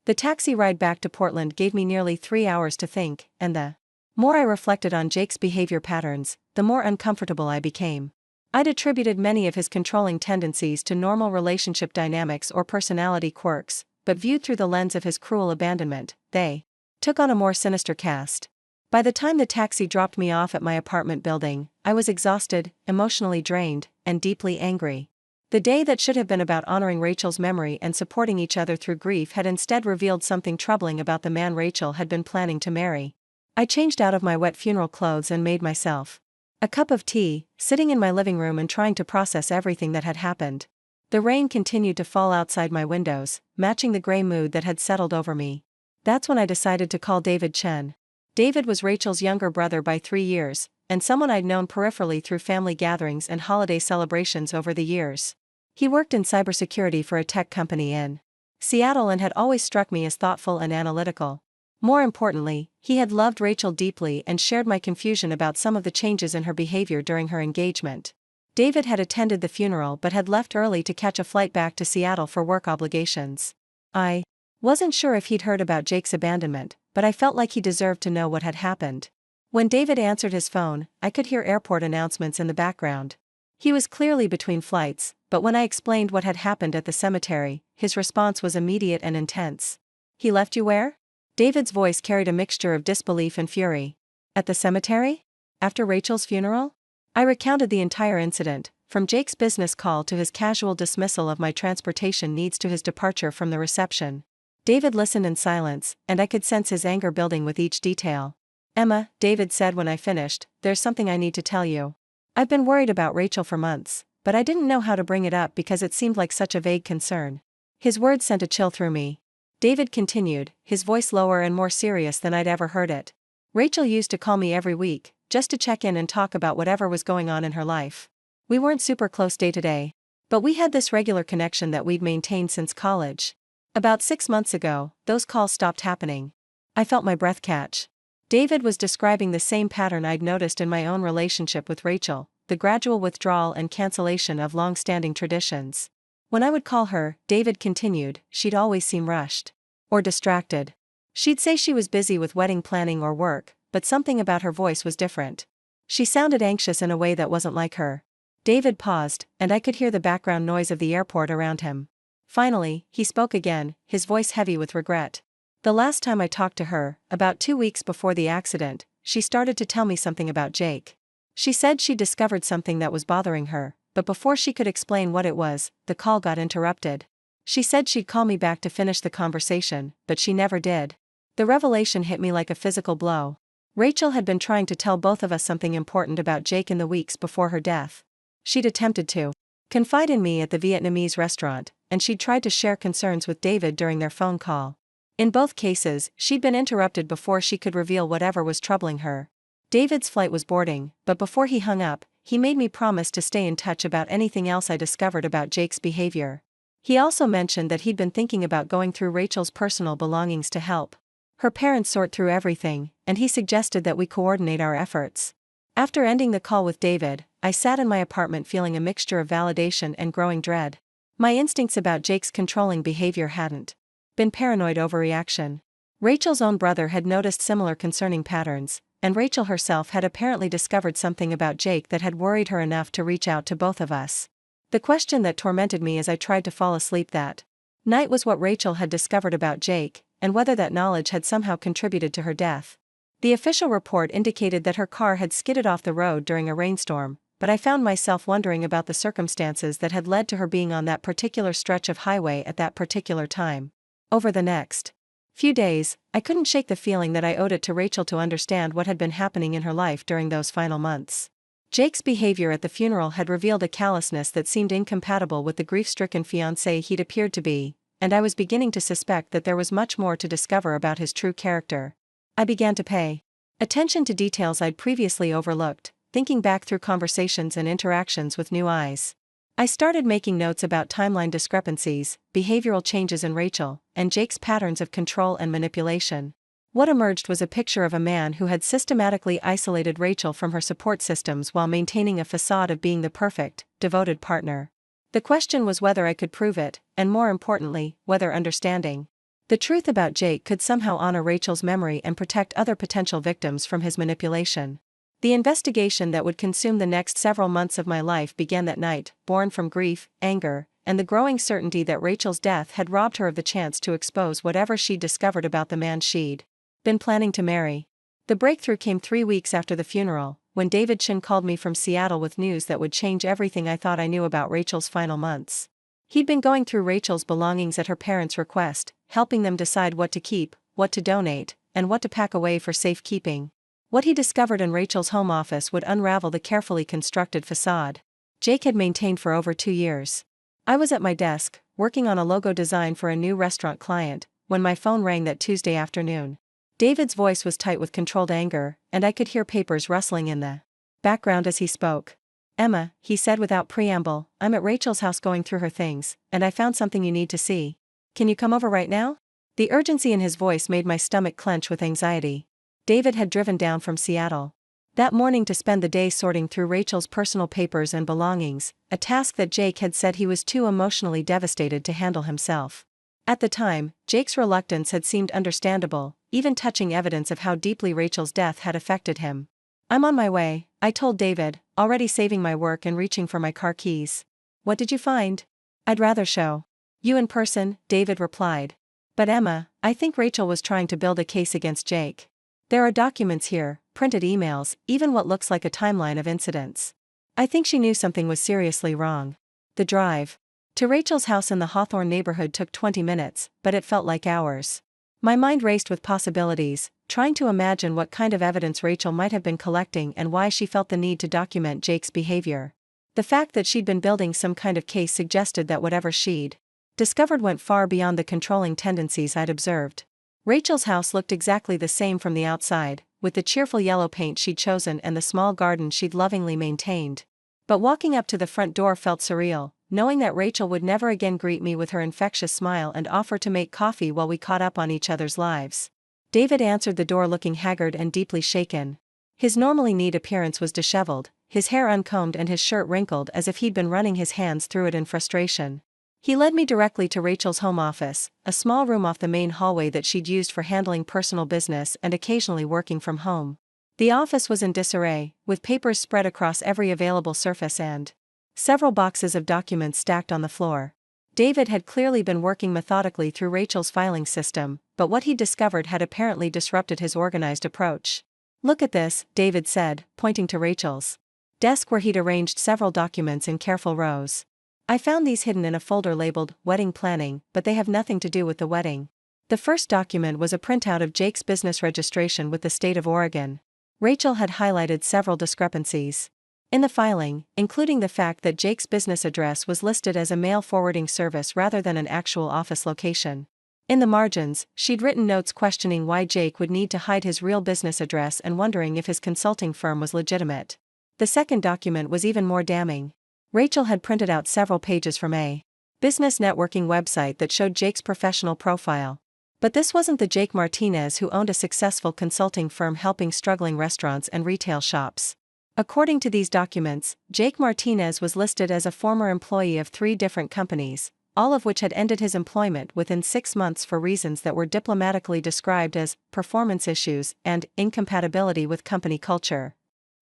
Speaker 1: The taxi ride back to Portland gave me nearly 3 hours to think, and the more I reflected on Jake's behavior patterns, the more uncomfortable I became. I'd attributed many of his controlling tendencies to normal relationship dynamics or personality quirks, but viewed through the lens of his cruel abandonment, they took on a more sinister cast. By the time the taxi dropped me off at my apartment building, I was exhausted, emotionally drained, and deeply angry. The day that should have been about honoring Rachel's memory and supporting each other through grief had instead revealed something troubling about the man Rachel had been planning to marry. I changed out of my wet funeral clothes and made myself a cup of tea, sitting in my living room and trying to process everything that had happened. The rain continued to fall outside my windows, matching the gray mood that had settled over me. That's when I decided to call David Chen. David was Rachel's younger brother by 3 years, and someone I'd known peripherally through family gatherings and holiday celebrations over the years. He worked in cybersecurity for a tech company in Seattle and had always struck me as thoughtful and analytical. More importantly, he had loved Rachel deeply and shared my confusion about some of the changes in her behavior during her engagement. David had attended the funeral but had left early to catch a flight back to Seattle for work obligations. I wasn't sure if he'd heard about Jake's abandonment, but I felt like he deserved to know what had happened. When David answered his phone, I could hear airport announcements in the background. He was clearly between flights, but when I explained what had happened at the cemetery, his response was immediate and intense. He left you where? David's voice carried a mixture of disbelief and fury. At the cemetery? After Rachel's funeral? I recounted the entire incident, from Jake's business call to his casual dismissal of my transportation needs to his departure from the reception. David listened in silence, and I could sense his anger building with each detail. Emma, David said when I finished, there's something I need to tell you. I've been worried about Rachel for months, but I didn't know how to bring it up because it seemed like such a vague concern. His words sent a chill through me. David continued, his voice lower and more serious than I'd ever heard it. Rachel used to call me every week, just to check in and talk about whatever was going on in her life. We weren't super close day to day, but we had this regular connection that we'd maintained since college. About 6 months ago, those calls stopped happening. I felt my breath catch. David was describing the same pattern I'd noticed in my own relationship with Rachel, the gradual withdrawal and cancellation of long-standing traditions. When I would call her, David continued, she'd always seem rushed. Or distracted. She'd say she was busy with wedding planning or work, but something about her voice was different. She sounded anxious in a way that wasn't like her. David paused, and I could hear the background noise of the airport around him. Finally, he spoke again, his voice heavy with regret. The last time I talked to her, about 2 weeks before the accident, she started to tell me something about Jake. She said she'd discovered something that was bothering her, but before she could explain what it was, the call got interrupted. She said she'd call me back to finish the conversation, but she never did. The revelation hit me like a physical blow. Rachel had been trying to tell both of us something important about Jake in the weeks before her death. She'd attempted to confide in me at the Vietnamese restaurant, and she'd tried to share concerns with David during their phone call. In both cases, she'd been interrupted before she could reveal whatever was troubling her. David's flight was boarding, but before he hung up, he made me promise to stay in touch about anything else I discovered about Jake's behavior. He also mentioned that he'd been thinking about going through Rachel's personal belongings to help her parents sort through everything, and he suggested that we coordinate our efforts. After ending the call with David, I sat in my apartment feeling a mixture of validation and growing dread. My instincts about Jake's controlling behavior hadn't been paranoid overreaction. Rachel's own brother had noticed similar concerning patterns, and Rachel herself had apparently discovered something about Jake that had worried her enough to reach out to both of us. The question that tormented me as I tried to fall asleep that night was what Rachel had discovered about Jake, and whether that knowledge had somehow contributed to her death. The official report indicated that her car had skidded off the road during a rainstorm, but I found myself wondering about the circumstances that had led to her being on that particular stretch of highway at that particular time. Over the next few days, I couldn't shake the feeling that I owed it to Rachel to understand what had been happening in her life during those final months. Jake's behavior at the funeral had revealed a callousness that seemed incompatible with the grief-stricken fiancé he'd appeared to be, and I was beginning to suspect that there was much more to discover about his true character. I began to pay attention to details I'd previously overlooked, thinking back through conversations and interactions with new eyes. I started making notes about timeline discrepancies, behavioral changes in Rachel, and Jake's patterns of control and manipulation. What emerged was a picture of a man who had systematically isolated Rachel from her support systems while maintaining a facade of being the perfect, devoted partner. The question was whether I could prove it, and more importantly, whether understanding the truth about Jake could somehow honor Rachel's memory and protect other potential victims from his manipulation. The investigation that would consume the next several months of my life began that night, born from grief, anger, and the growing certainty that Rachel's death had robbed her of the chance to expose whatever she'd discovered about the man she'd been planning to marry. The breakthrough came 3 weeks after the funeral, when David Chin called me from Seattle with news that would change everything I thought I knew about Rachel's final months. He'd been going through Rachel's belongings at her parents' request, helping them decide what to keep, what to donate, and what to pack away for safekeeping. What he discovered in Rachel's home office would unravel the carefully constructed facade Jake had maintained for over 2 years. I was at my desk, working on a logo design for a new restaurant client, when my phone rang that Tuesday afternoon. David's voice was tight with controlled anger, and I could hear papers rustling in the background as he spoke. "Emma," he said without preamble, "I'm at Rachel's house going through her things, and I found something you need to see. Can you come over right now?" The urgency in his voice made my stomach clench with anxiety. David had driven down from Seattle that morning to spend the day sorting through Rachel's personal papers and belongings, a task that Jake had said he was too emotionally devastated to handle himself. At the time, Jake's reluctance had seemed understandable, even touching evidence of how deeply Rachel's death had affected him. "I'm on my way," I told David, already saving my work and reaching for my car keys. "What did you find?" "I'd rather show you in person," David replied. "But Emma, I think Rachel was trying to build a case against Jake. There are documents here, printed emails, even what looks like a timeline of incidents. I think she knew something was seriously wrong." The drive to Rachel's house in the Hawthorne neighborhood took 20 minutes, but it felt like hours. My mind raced with possibilities, trying to imagine what kind of evidence Rachel might have been collecting and why she felt the need to document Jake's behavior. The fact that she'd been building some kind of case suggested that whatever she'd discovered went far beyond the controlling tendencies I'd observed. Rachel's house looked exactly the same from the outside, with the cheerful yellow paint she'd chosen and the small garden she'd lovingly maintained. But walking up to the front door felt surreal, knowing that Rachel would never again greet me with her infectious smile and offer to make coffee while we caught up on each other's lives. David answered the door looking haggard and deeply shaken. His normally neat appearance was disheveled, his hair uncombed and his shirt wrinkled as if he'd been running his hands through it in frustration. He led me directly to Rachel's home office, a small room off the main hallway that she'd used for handling personal business and occasionally working from home. The office was in disarray, with papers spread across every available surface and several boxes of documents stacked on the floor. David had clearly been working methodically through Rachel's filing system, but what he'd discovered had apparently disrupted his organized approach. "Look at this," David said, pointing to Rachel's desk where he'd arranged several documents in careful rows. "I found these hidden in a folder labeled Wedding Planning, but they have nothing to do with the wedding." The first document was a printout of Jake's business registration with the state of Oregon. Rachel had highlighted several discrepancies in the filing, including the fact that Jake's business address was listed as a mail forwarding service rather than an actual office location. In the margins, she'd written notes questioning why Jake would need to hide his real business address and wondering if his consulting firm was legitimate. The second document was even more damning. Rachel had printed out several pages from a business networking website that showed Jake's professional profile. But this wasn't the Jake Martinez who owned a successful consulting firm helping struggling restaurants and retail shops. According to these documents, Jake Martinez was listed as a former employee of 3 different companies, all of which had ended his employment within 6 months for reasons that were diplomatically described as performance issues and incompatibility with company culture.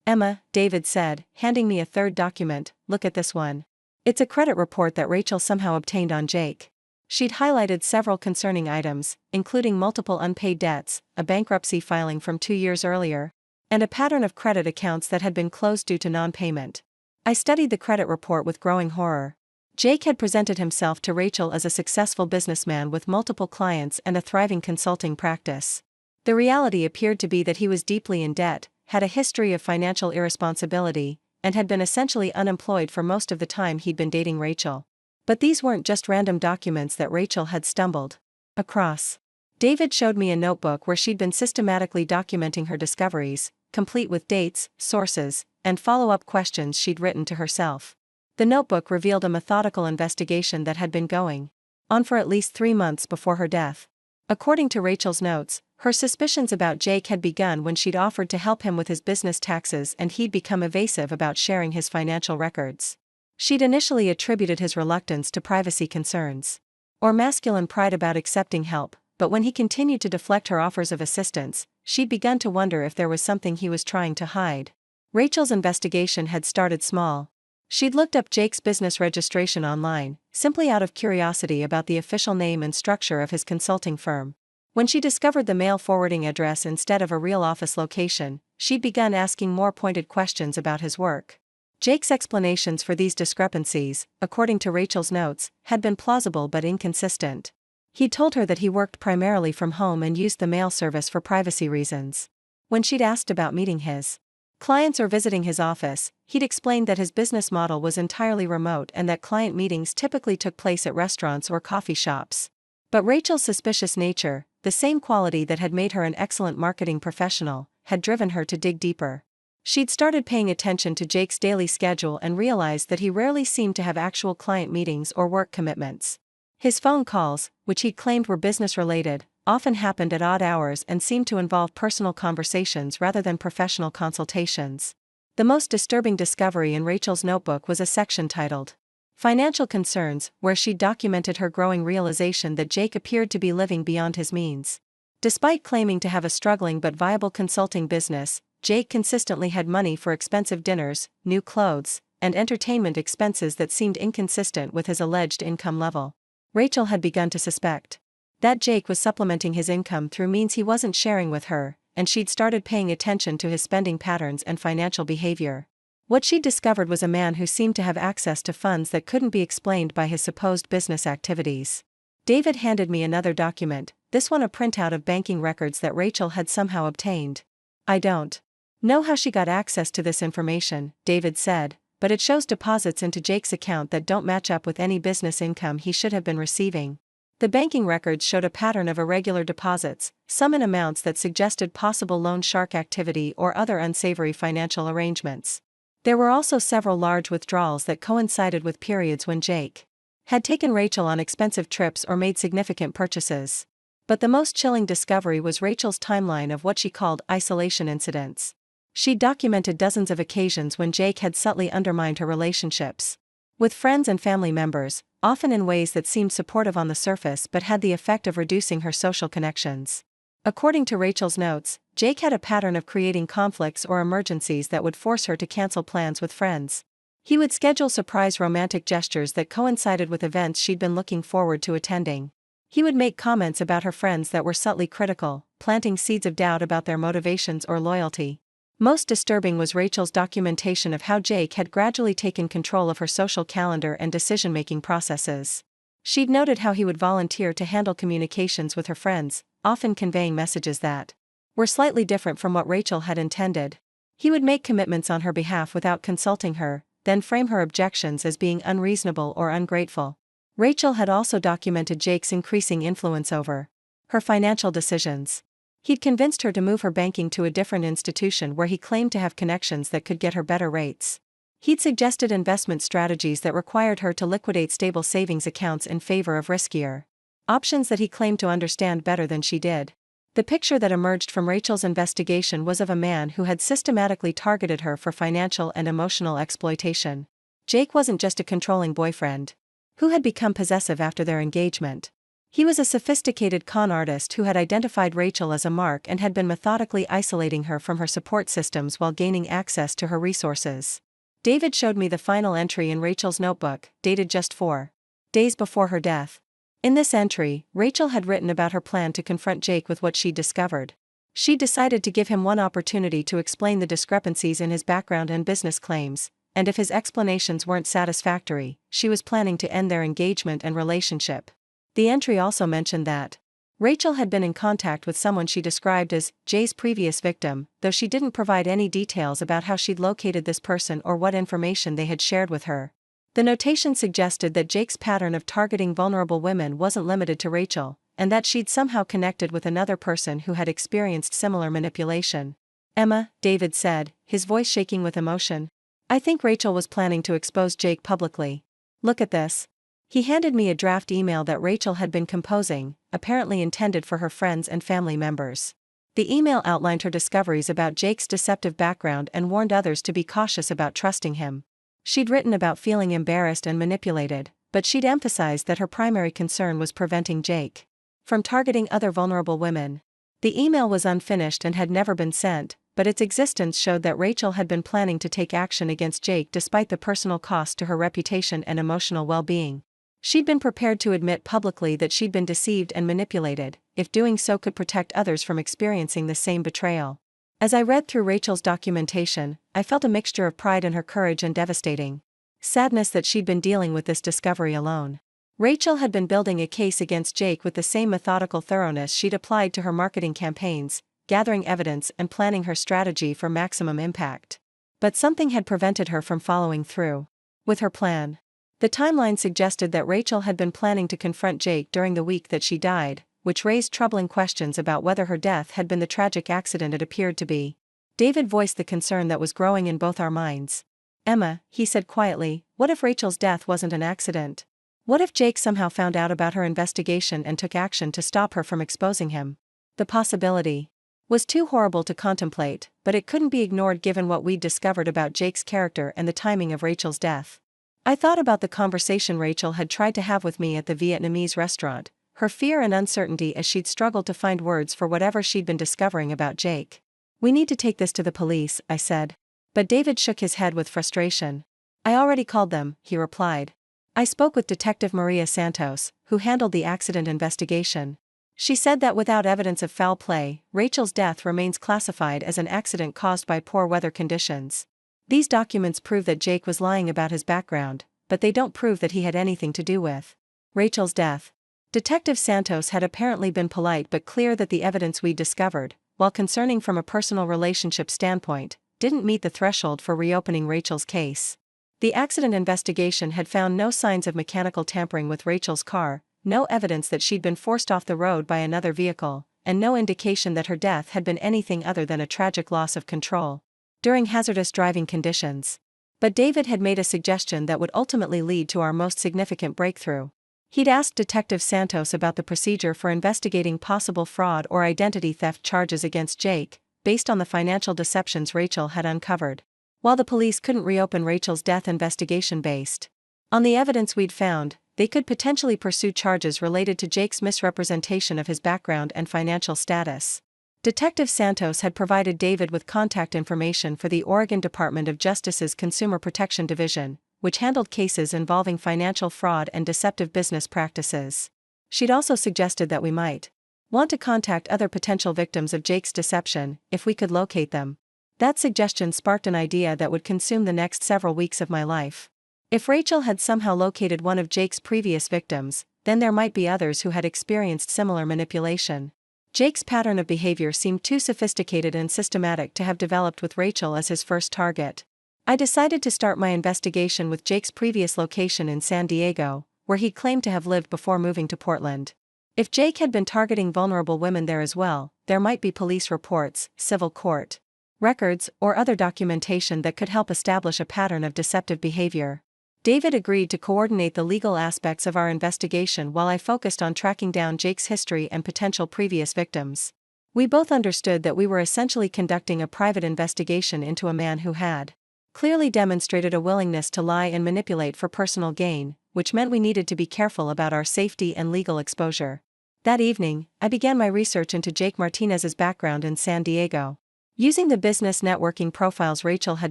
Speaker 1: "Emma," David said, handing me a third document, "look at this one. It's a credit report that Rachel somehow obtained on Jake." She'd highlighted several concerning items, including multiple unpaid debts, a bankruptcy filing from 2 years earlier, and a pattern of credit accounts that had been closed due to non-payment. I studied the credit report with growing horror. Jake had presented himself to Rachel as a successful businessman with multiple clients and a thriving consulting practice. The reality appeared to be that he was deeply in debt, had a history of financial irresponsibility, and had been essentially unemployed for most of the time he'd been dating Rachel. But these weren't just random documents that Rachel had stumbled across. David showed me a notebook where she'd been systematically documenting her discoveries, complete with dates, sources, and follow-up questions she'd written to herself. The notebook revealed a methodical investigation that had been going on for at least 3 months before her death. According to Rachel's notes, her suspicions about Jake had begun when she'd offered to help him with his business taxes and he'd become evasive about sharing his financial records. She'd initially attributed his reluctance to privacy concerns or masculine pride about accepting help, but when he continued to deflect her offers of assistance, she'd begun to wonder if there was something he was trying to hide. Rachel's investigation had started small. She'd looked up Jake's business registration online, simply out of curiosity about the official name and structure of his consulting firm. When she discovered the mail forwarding address instead of a real office location, she'd begun asking more pointed questions about his work. Jake's explanations for these discrepancies, according to Rachel's notes, had been plausible but inconsistent. He'd told her that he worked primarily from home and used the mail service for privacy reasons. When she'd asked about meeting his clients or visiting his office, he'd explained that his business model was entirely remote and that client meetings typically took place at restaurants or coffee shops. But Rachel's suspicious nature, the same quality that had made her an excellent marketing professional, had driven her to dig deeper. She'd started paying attention to Jake's daily schedule and realized that he rarely seemed to have actual client meetings or work commitments. His phone calls, which he'd claimed were business-related, often happened at odd hours and seemed to involve personal conversations rather than professional consultations. The most disturbing discovery in Rachel's notebook was a section titled Financial Concerns, where she documented her growing realization that Jake appeared to be living beyond his means. Despite claiming to have a struggling but viable consulting business, Jake consistently had money for expensive dinners, new clothes, and entertainment expenses that seemed inconsistent with his alleged income level. Rachel had begun to suspect that Jake was supplementing his income through means he wasn't sharing with her, and she'd started paying attention to his spending patterns and financial behavior. What she'd discovered was a man who seemed to have access to funds that couldn't be explained by his supposed business activities. David handed me another document, this one a printout of banking records that Rachel had somehow obtained. "I don't know how she got access to this information," David said, "but it shows deposits into Jake's account that don't match up with any business income he should have been receiving." The banking records showed a pattern of irregular deposits, some in amounts that suggested possible loan shark activity or other unsavory financial arrangements. There were also several large withdrawals that coincided with periods when Jake had taken Rachel on expensive trips or made significant purchases. But the most chilling discovery was Rachel's timeline of what she called isolation incidents. She'd documented dozens of occasions when Jake had subtly undermined her relationships with friends and family members, often in ways that seemed supportive on the surface but had the effect of reducing her social connections. According to Rachel's notes, Jake had a pattern of creating conflicts or emergencies that would force her to cancel plans with friends. He would schedule surprise romantic gestures that coincided with events she'd been looking forward to attending. He would make comments about her friends that were subtly critical, planting seeds of doubt about their motivations or loyalty. Most disturbing was Rachel's documentation of how Jake had gradually taken control of her social calendar and decision-making processes. She'd noted how he would volunteer to handle communications with her friends, often conveying messages that were slightly different from what Rachel had intended. He would make commitments on her behalf without consulting her, then frame her objections as being unreasonable or ungrateful. Rachel had also documented Jake's increasing influence over her financial decisions. He'd convinced her to move her banking to a different institution where he claimed to have connections that could get her better rates. He'd suggested investment strategies that required her to liquidate stable savings accounts in favor of riskier options that he claimed to understand better than she did. The picture that emerged from Rachel's investigation was of a man who had systematically targeted her for financial and emotional exploitation. Jake wasn't just a controlling boyfriend who had become possessive after their engagement. He was a sophisticated con artist who had identified Rachel as a mark and had been methodically isolating her from her support systems while gaining access to her resources. David showed me the final entry in Rachel's notebook, dated just 4 days before her death. In this entry, Rachel had written about her plan to confront Jake with what she'd discovered. She decided to give him one opportunity to explain the discrepancies in his background and business claims, and if his explanations weren't satisfactory, she was planning to end their engagement and relationship. The entry also mentioned that Rachel had been in contact with someone she described as Jay's previous victim, though she didn't provide any details about how she'd located this person or what information they had shared with her. The notation suggested that Jake's pattern of targeting vulnerable women wasn't limited to Rachel, and that she'd somehow connected with another person who had experienced similar manipulation. Emma, David said, his voice shaking with emotion. I think Rachel was planning to expose Jake publicly. Look at this. He handed me a draft email that Rachel had been composing, apparently intended for her friends and family members. The email outlined her discoveries about Jake's deceptive background and warned others to be cautious about trusting him. She'd written about feeling embarrassed and manipulated, but she'd emphasized that her primary concern was preventing Jake from targeting other vulnerable women. The email was unfinished and had never been sent, but its existence showed that Rachel had been planning to take action against Jake despite the personal cost to her reputation and emotional well-being. She'd been prepared to admit publicly that she'd been deceived and manipulated, if doing so could protect others from experiencing the same betrayal. As I read through Rachel's documentation, I felt a mixture of pride in her courage and devastating sadness that she'd been dealing with this discovery alone. Rachel had been building a case against Jake with the same methodical thoroughness she'd applied to her marketing campaigns, gathering evidence and planning her strategy for maximum impact. But something had prevented her from following through with her plan. The timeline suggested that Rachel had been planning to confront Jake during the week that she died, which raised troubling questions about whether her death had been the tragic accident it appeared to be. David voiced the concern that was growing in both our minds. Emma, he said quietly, what if Rachel's death wasn't an accident? What if Jake somehow found out about her investigation and took action to stop her from exposing him? The possibility was too horrible to contemplate, but it couldn't be ignored given what we'd discovered about Jake's character and the timing of Rachel's death. I thought about the conversation Rachel had tried to have with me at the Vietnamese restaurant, her fear and uncertainty as she'd struggled to find words for whatever she'd been discovering about Jake. We need to take this to the police, I said. But David shook his head with frustration. I already called them, he replied. I spoke with Detective Maria Santos, who handled the accident investigation. She said that without evidence of foul play, Rachel's death remains classified as an accident caused by poor weather conditions. These documents prove that Jake was lying about his background, but they don't prove that he had anything to do with Rachel's death. Detective Santos had apparently been polite but clear that the evidence we'd discovered, while concerning from a personal relationship standpoint, didn't meet the threshold for reopening Rachel's case. The accident investigation had found no signs of mechanical tampering with Rachel's car, no evidence that she'd been forced off the road by another vehicle, and no indication that her death had been anything other than a tragic loss of control during hazardous driving conditions. But David had made a suggestion that would ultimately lead to our most significant breakthrough. He'd asked Detective Santos about the procedure for investigating possible fraud or identity theft charges against Jake, based on the financial deceptions Rachel had uncovered. While the police couldn't reopen Rachel's death investigation based on the evidence we'd found, they could potentially pursue charges related to Jake's misrepresentation of his background and financial status. Detective Santos had provided David with contact information for the Oregon Department of Justice's Consumer Protection Division, which handled cases involving financial fraud and deceptive business practices. She'd also suggested that we might want to contact other potential victims of Jake's deception, if we could locate them. That suggestion sparked an idea that would consume the next several weeks of my life. If Rachel had somehow located one of Jake's previous victims, then there might be others who had experienced similar manipulation. Jake's pattern of behavior seemed too sophisticated and systematic to have developed with Rachel as his first target. I decided to start my investigation with Jake's previous location in San Diego, where he claimed to have lived before moving to Portland. If Jake had been targeting vulnerable women there as well, there might be police reports, civil court records, or other documentation that could help establish a pattern of deceptive behavior. David agreed to coordinate the legal aspects of our investigation while I focused on tracking down Jake's history and potential previous victims. We both understood that we were essentially conducting a private investigation into a man who had clearly demonstrated a willingness to lie and manipulate for personal gain, which meant we needed to be careful about our safety and legal exposure. That evening, I began my research into Jake Martinez's background in San Diego. Using the business networking profiles Rachel had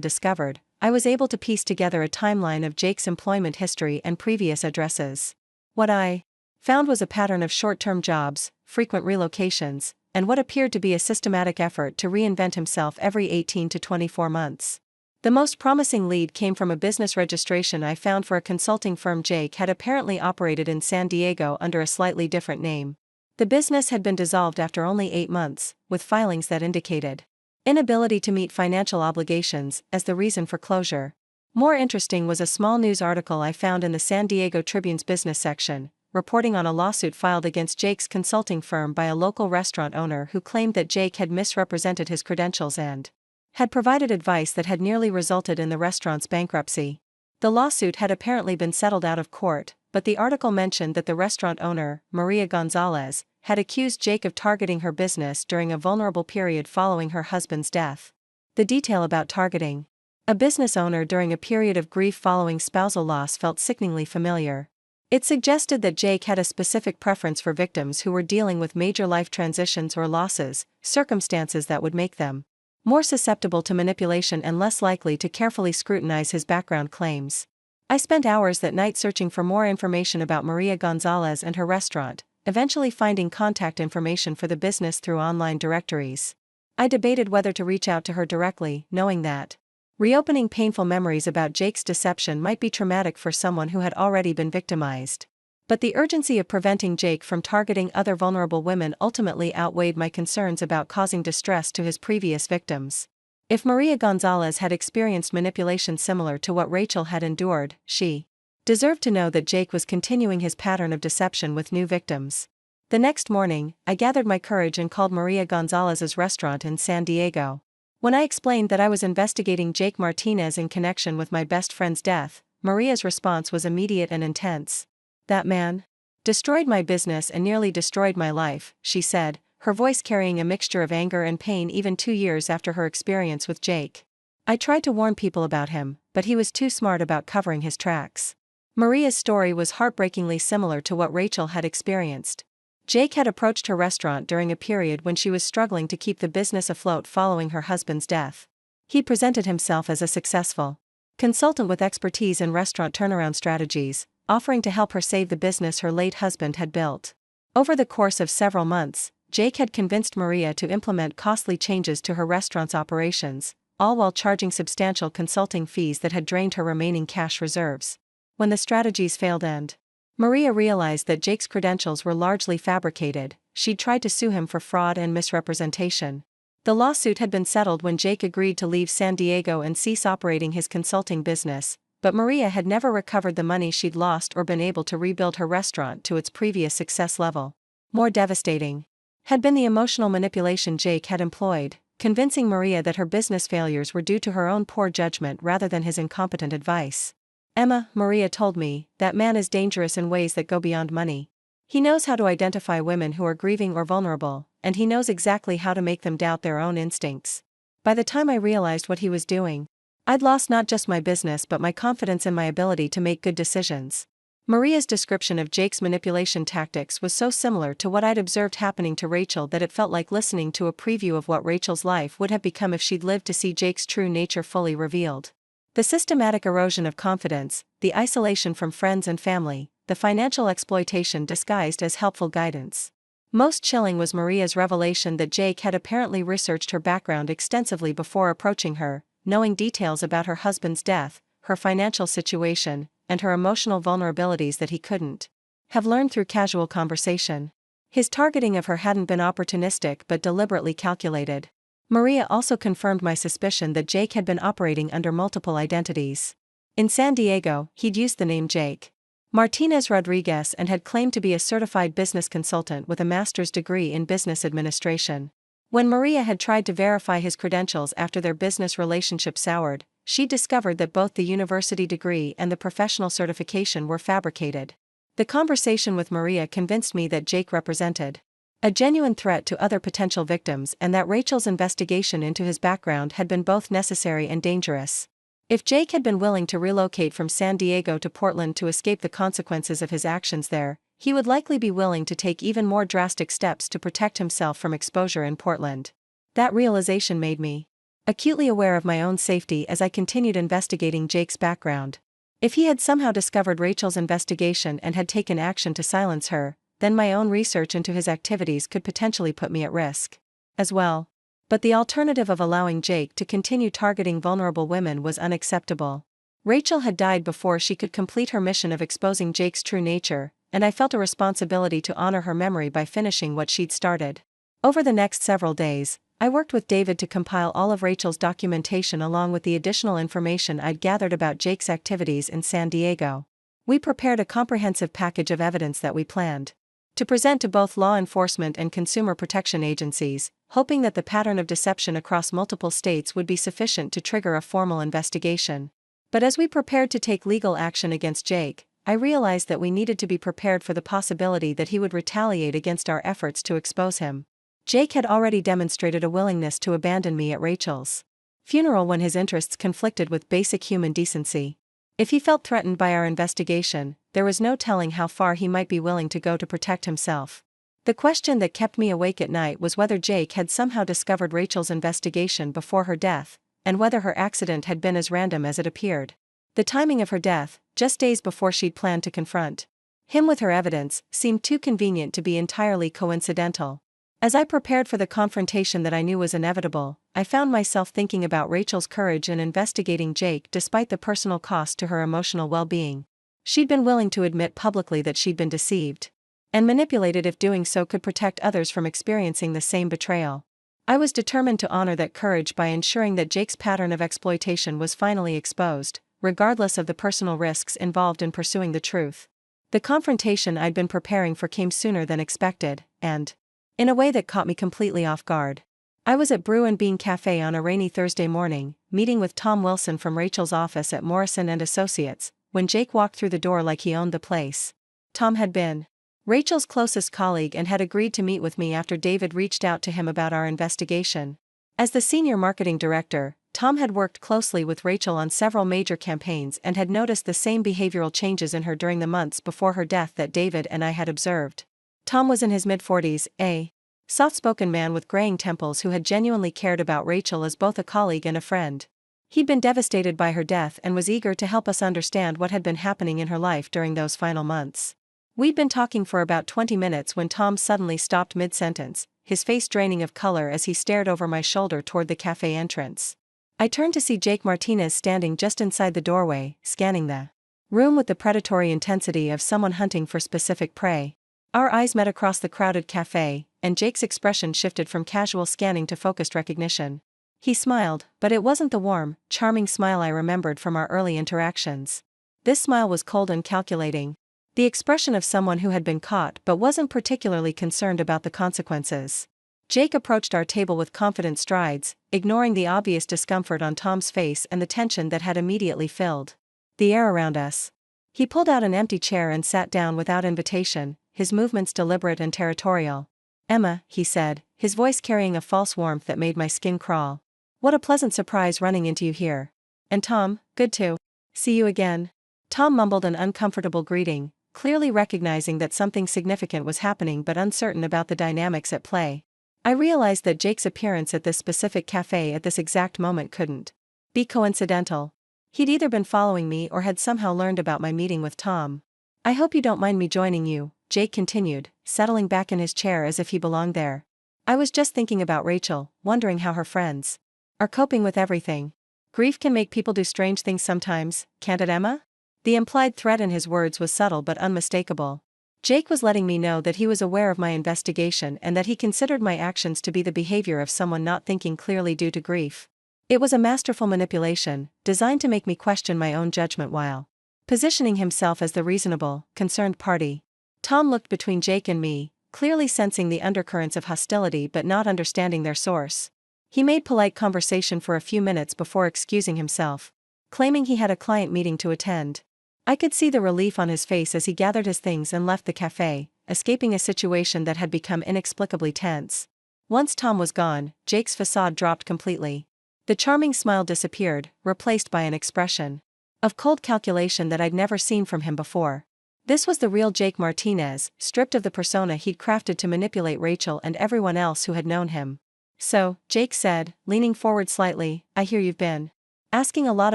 Speaker 1: discovered, I was able to piece together a timeline of Jake's employment history and previous addresses. What I found was a pattern of short-term jobs, frequent relocations, and what appeared to be a systematic effort to reinvent himself every 18 to 24 months. The most promising lead came from a business registration I found for a consulting firm Jake had apparently operated in San Diego under a slightly different name. The business had been dissolved after only 8 months, with filings that indicated inability to meet financial obligations as the reason for closure. More interesting was a small news article I found in the San Diego Tribune's business section, reporting on a lawsuit filed against Jake's consulting firm by a local restaurant owner who claimed that Jake had misrepresented his credentials and had provided advice that had nearly resulted in the restaurant's bankruptcy. The lawsuit had apparently been settled out of court, but the article mentioned that the restaurant owner, Maria Gonzalez, had accused Jake of targeting her business during a vulnerable period following her husband's death. The detail about targeting a business owner during a period of grief following spousal loss felt sickeningly familiar. It suggested that Jake had a specific preference for victims who were dealing with major life transitions or losses, circumstances that would make them more susceptible to manipulation and less likely to carefully scrutinize his background claims. I spent hours that night searching for more information about Maria Gonzalez and her restaurant, eventually finding contact information for the business through online directories. I debated whether to reach out to her directly, knowing that reopening painful memories about Jake's deception might be traumatic for someone who had already been victimized. But the urgency of preventing Jake from targeting other vulnerable women ultimately outweighed my concerns about causing distress to his previous victims. If Maria Gonzalez had experienced manipulation similar to what Rachel had endured, she deserved to know that Jake was continuing his pattern of deception with new victims. The next morning, I gathered my courage and called Maria Gonzalez's restaurant in San Diego. When I explained that I was investigating Jake Martinez in connection with my best friend's death, Maria's response was immediate and intense. "That man destroyed my business and nearly destroyed my life," she said, her voice carrying a mixture of anger and pain even 2 years after her experience with Jake. "I tried to warn people about him, but he was too smart about covering his tracks." Maria's story was heartbreakingly similar to what Rachel had experienced. Jake had approached her restaurant during a period when she was struggling to keep the business afloat following her husband's death. He presented himself as a successful consultant with expertise in restaurant turnaround strategies, offering to help her save the business her late husband had built. Over the course of several months, Jake had convinced Maria to implement costly changes to her restaurant's operations, all while charging substantial consulting fees that had drained her remaining cash reserves. When the strategies failed and Maria realized that Jake's credentials were largely fabricated, she'd tried to sue him for fraud and misrepresentation. The lawsuit had been settled when Jake agreed to leave San Diego and cease operating his consulting business, but Maria had never recovered the money she'd lost or been able to rebuild her restaurant to its previous success level. More devastating had been the emotional manipulation Jake had employed, convincing Maria that her business failures were due to her own poor judgment rather than his incompetent advice. Emma, Maria told me, that man is dangerous in ways that go beyond money. He knows how to identify women who are grieving or vulnerable, and he knows exactly how to make them doubt their own instincts. By the time I realized what he was doing, I'd lost not just my business but my confidence in my ability to make good decisions. Maria's description of Jake's manipulation tactics was so similar to what I'd observed happening to Rachel that it felt like listening to a preview of what Rachel's life would have become if she'd lived to see Jake's true nature fully revealed. The systematic erosion of confidence, the isolation from friends and family, the financial exploitation disguised as helpful guidance. Most chilling was Maria's revelation that Jake had apparently researched her background extensively before approaching her, knowing details about her husband's death, her financial situation, and her emotional vulnerabilities that he couldn't have learned through casual conversation. His targeting of her hadn't been opportunistic but deliberately calculated. Maria also confirmed my suspicion that Jake had been operating under multiple identities. In San Diego, he'd used the name Jake Martinez Rodriguez and had claimed to be a certified business consultant with a master's degree in business administration. When Maria had tried to verify his credentials after their business relationship soured, she discovered that both the university degree and the professional certification were fabricated. The conversation with Maria convinced me that Jake represented a genuine threat to other potential victims and that Rachel's investigation into his background had been both necessary and dangerous. If Jake had been willing to relocate from San Diego to Portland to escape the consequences of his actions there, he would likely be willing to take even more drastic steps to protect himself from exposure in Portland. That realization made me acutely aware of my own safety as I continued investigating Jake's background. If he had somehow discovered Rachel's investigation and had taken action to silence her, then my own research into his activities could potentially put me at risk as well. But the alternative of allowing Jake to continue targeting vulnerable women was unacceptable. Rachel had died before she could complete her mission of exposing Jake's true nature, and I felt a responsibility to honor her memory by finishing what she'd started. Over the next several days, I worked with David to compile all of Rachel's documentation along with the additional information I'd gathered about Jake's activities in San Diego. We prepared a comprehensive package of evidence that we planned to present to both law enforcement and consumer protection agencies, hoping that the pattern of deception across multiple states would be sufficient to trigger a formal investigation. But as we prepared to take legal action against Jake, I realized that we needed to be prepared for the possibility that he would retaliate against our efforts to expose him. Jake had already demonstrated a willingness to abandon me at Rachel's funeral when his interests conflicted with basic human decency. If he felt threatened by our investigation, there was no telling how far he might be willing to go to protect himself. The question that kept me awake at night was whether Jake had somehow discovered Rachel's investigation before her death, and whether her accident had been as random as it appeared. The timing of her death, just days before she'd planned to confront him with her evidence, seemed too convenient to be entirely coincidental. As I prepared for the confrontation that I knew was inevitable, I found myself thinking about Rachel's courage in investigating Jake despite the personal cost to her emotional well-being. She'd been willing to admit publicly that she'd been deceived and manipulated if doing so could protect others from experiencing the same betrayal. I was determined to honor that courage by ensuring that Jake's pattern of exploitation was finally exposed, regardless of the personal risks involved in pursuing the truth. The confrontation I'd been preparing for came sooner than expected, and in a way that caught me completely off guard. I was at Brew and Bean Cafe on a rainy Thursday morning, meeting with Tom Wilson from Rachel's office at Morrison & Associates, when Jake walked through the door like he owned the place. Tom had been Rachel's closest colleague and had agreed to meet with me after David reached out to him about our investigation. As the senior marketing director, Tom had worked closely with Rachel on several major campaigns and had noticed the same behavioral changes in her during the months before her death that David and I had observed. Tom was in his mid-40s, a soft-spoken man with graying temples who had genuinely cared about Rachel as both a colleague and a friend. He'd been devastated by her death and was eager to help us understand what had been happening in her life during those final months. We'd been talking for about 20 minutes when Tom suddenly stopped mid-sentence, his face draining of color as he stared over my shoulder toward the cafe entrance. I turned to see Jake Martinez standing just inside the doorway, scanning the room with the predatory intensity of someone hunting for specific prey. Our eyes met across the crowded cafe, and Jake's expression shifted from casual scanning to focused recognition. He smiled, but it wasn't the warm, charming smile I remembered from our early interactions. This smile was cold and calculating, the expression of someone who had been caught but wasn't particularly concerned about the consequences. Jake approached our table with confident strides, ignoring the obvious discomfort on Tom's face and the tension that had immediately filled the air around us. He pulled out an empty chair and sat down without invitation, his movements deliberate and territorial. Emma, he said, his voice carrying a false warmth that made my skin crawl. What a pleasant surprise running into you here. And Tom, good to see you again. Tom mumbled an uncomfortable greeting, clearly recognizing that something significant was happening but uncertain about the dynamics at play. I realized that Jake's appearance at this specific cafe at this exact moment couldn't be coincidental. He'd either been following me or had somehow learned about my meeting with Tom. I hope you don't mind me joining you, Jake continued, settling back in his chair as if he belonged there. I was just thinking about Rachel, wondering how her friends are coping with everything. Grief can make people do strange things sometimes, can't it, Emma? The implied threat in his words was subtle but unmistakable. Jake was letting me know that he was aware of my investigation and that he considered my actions to be the behavior of someone not thinking clearly due to grief. It was a masterful manipulation, designed to make me question my own judgment while positioning himself as the reasonable, concerned party. Tom looked between Jake and me, clearly sensing the undercurrents of hostility but not understanding their source. He made polite conversation for a few minutes before excusing himself, claiming he had a client meeting to attend. I could see the relief on his face as he gathered his things and left the cafe, escaping a situation that had become inexplicably tense. Once Tom was gone, Jake's facade dropped completely. The charming smile disappeared, replaced by an expression of cold calculation that I'd never seen from him before. This was the real Jake Martinez, stripped of the persona he'd crafted to manipulate Rachel and everyone else who had known him. So, Jake said, leaning forward slightly, I hear you've been asking a lot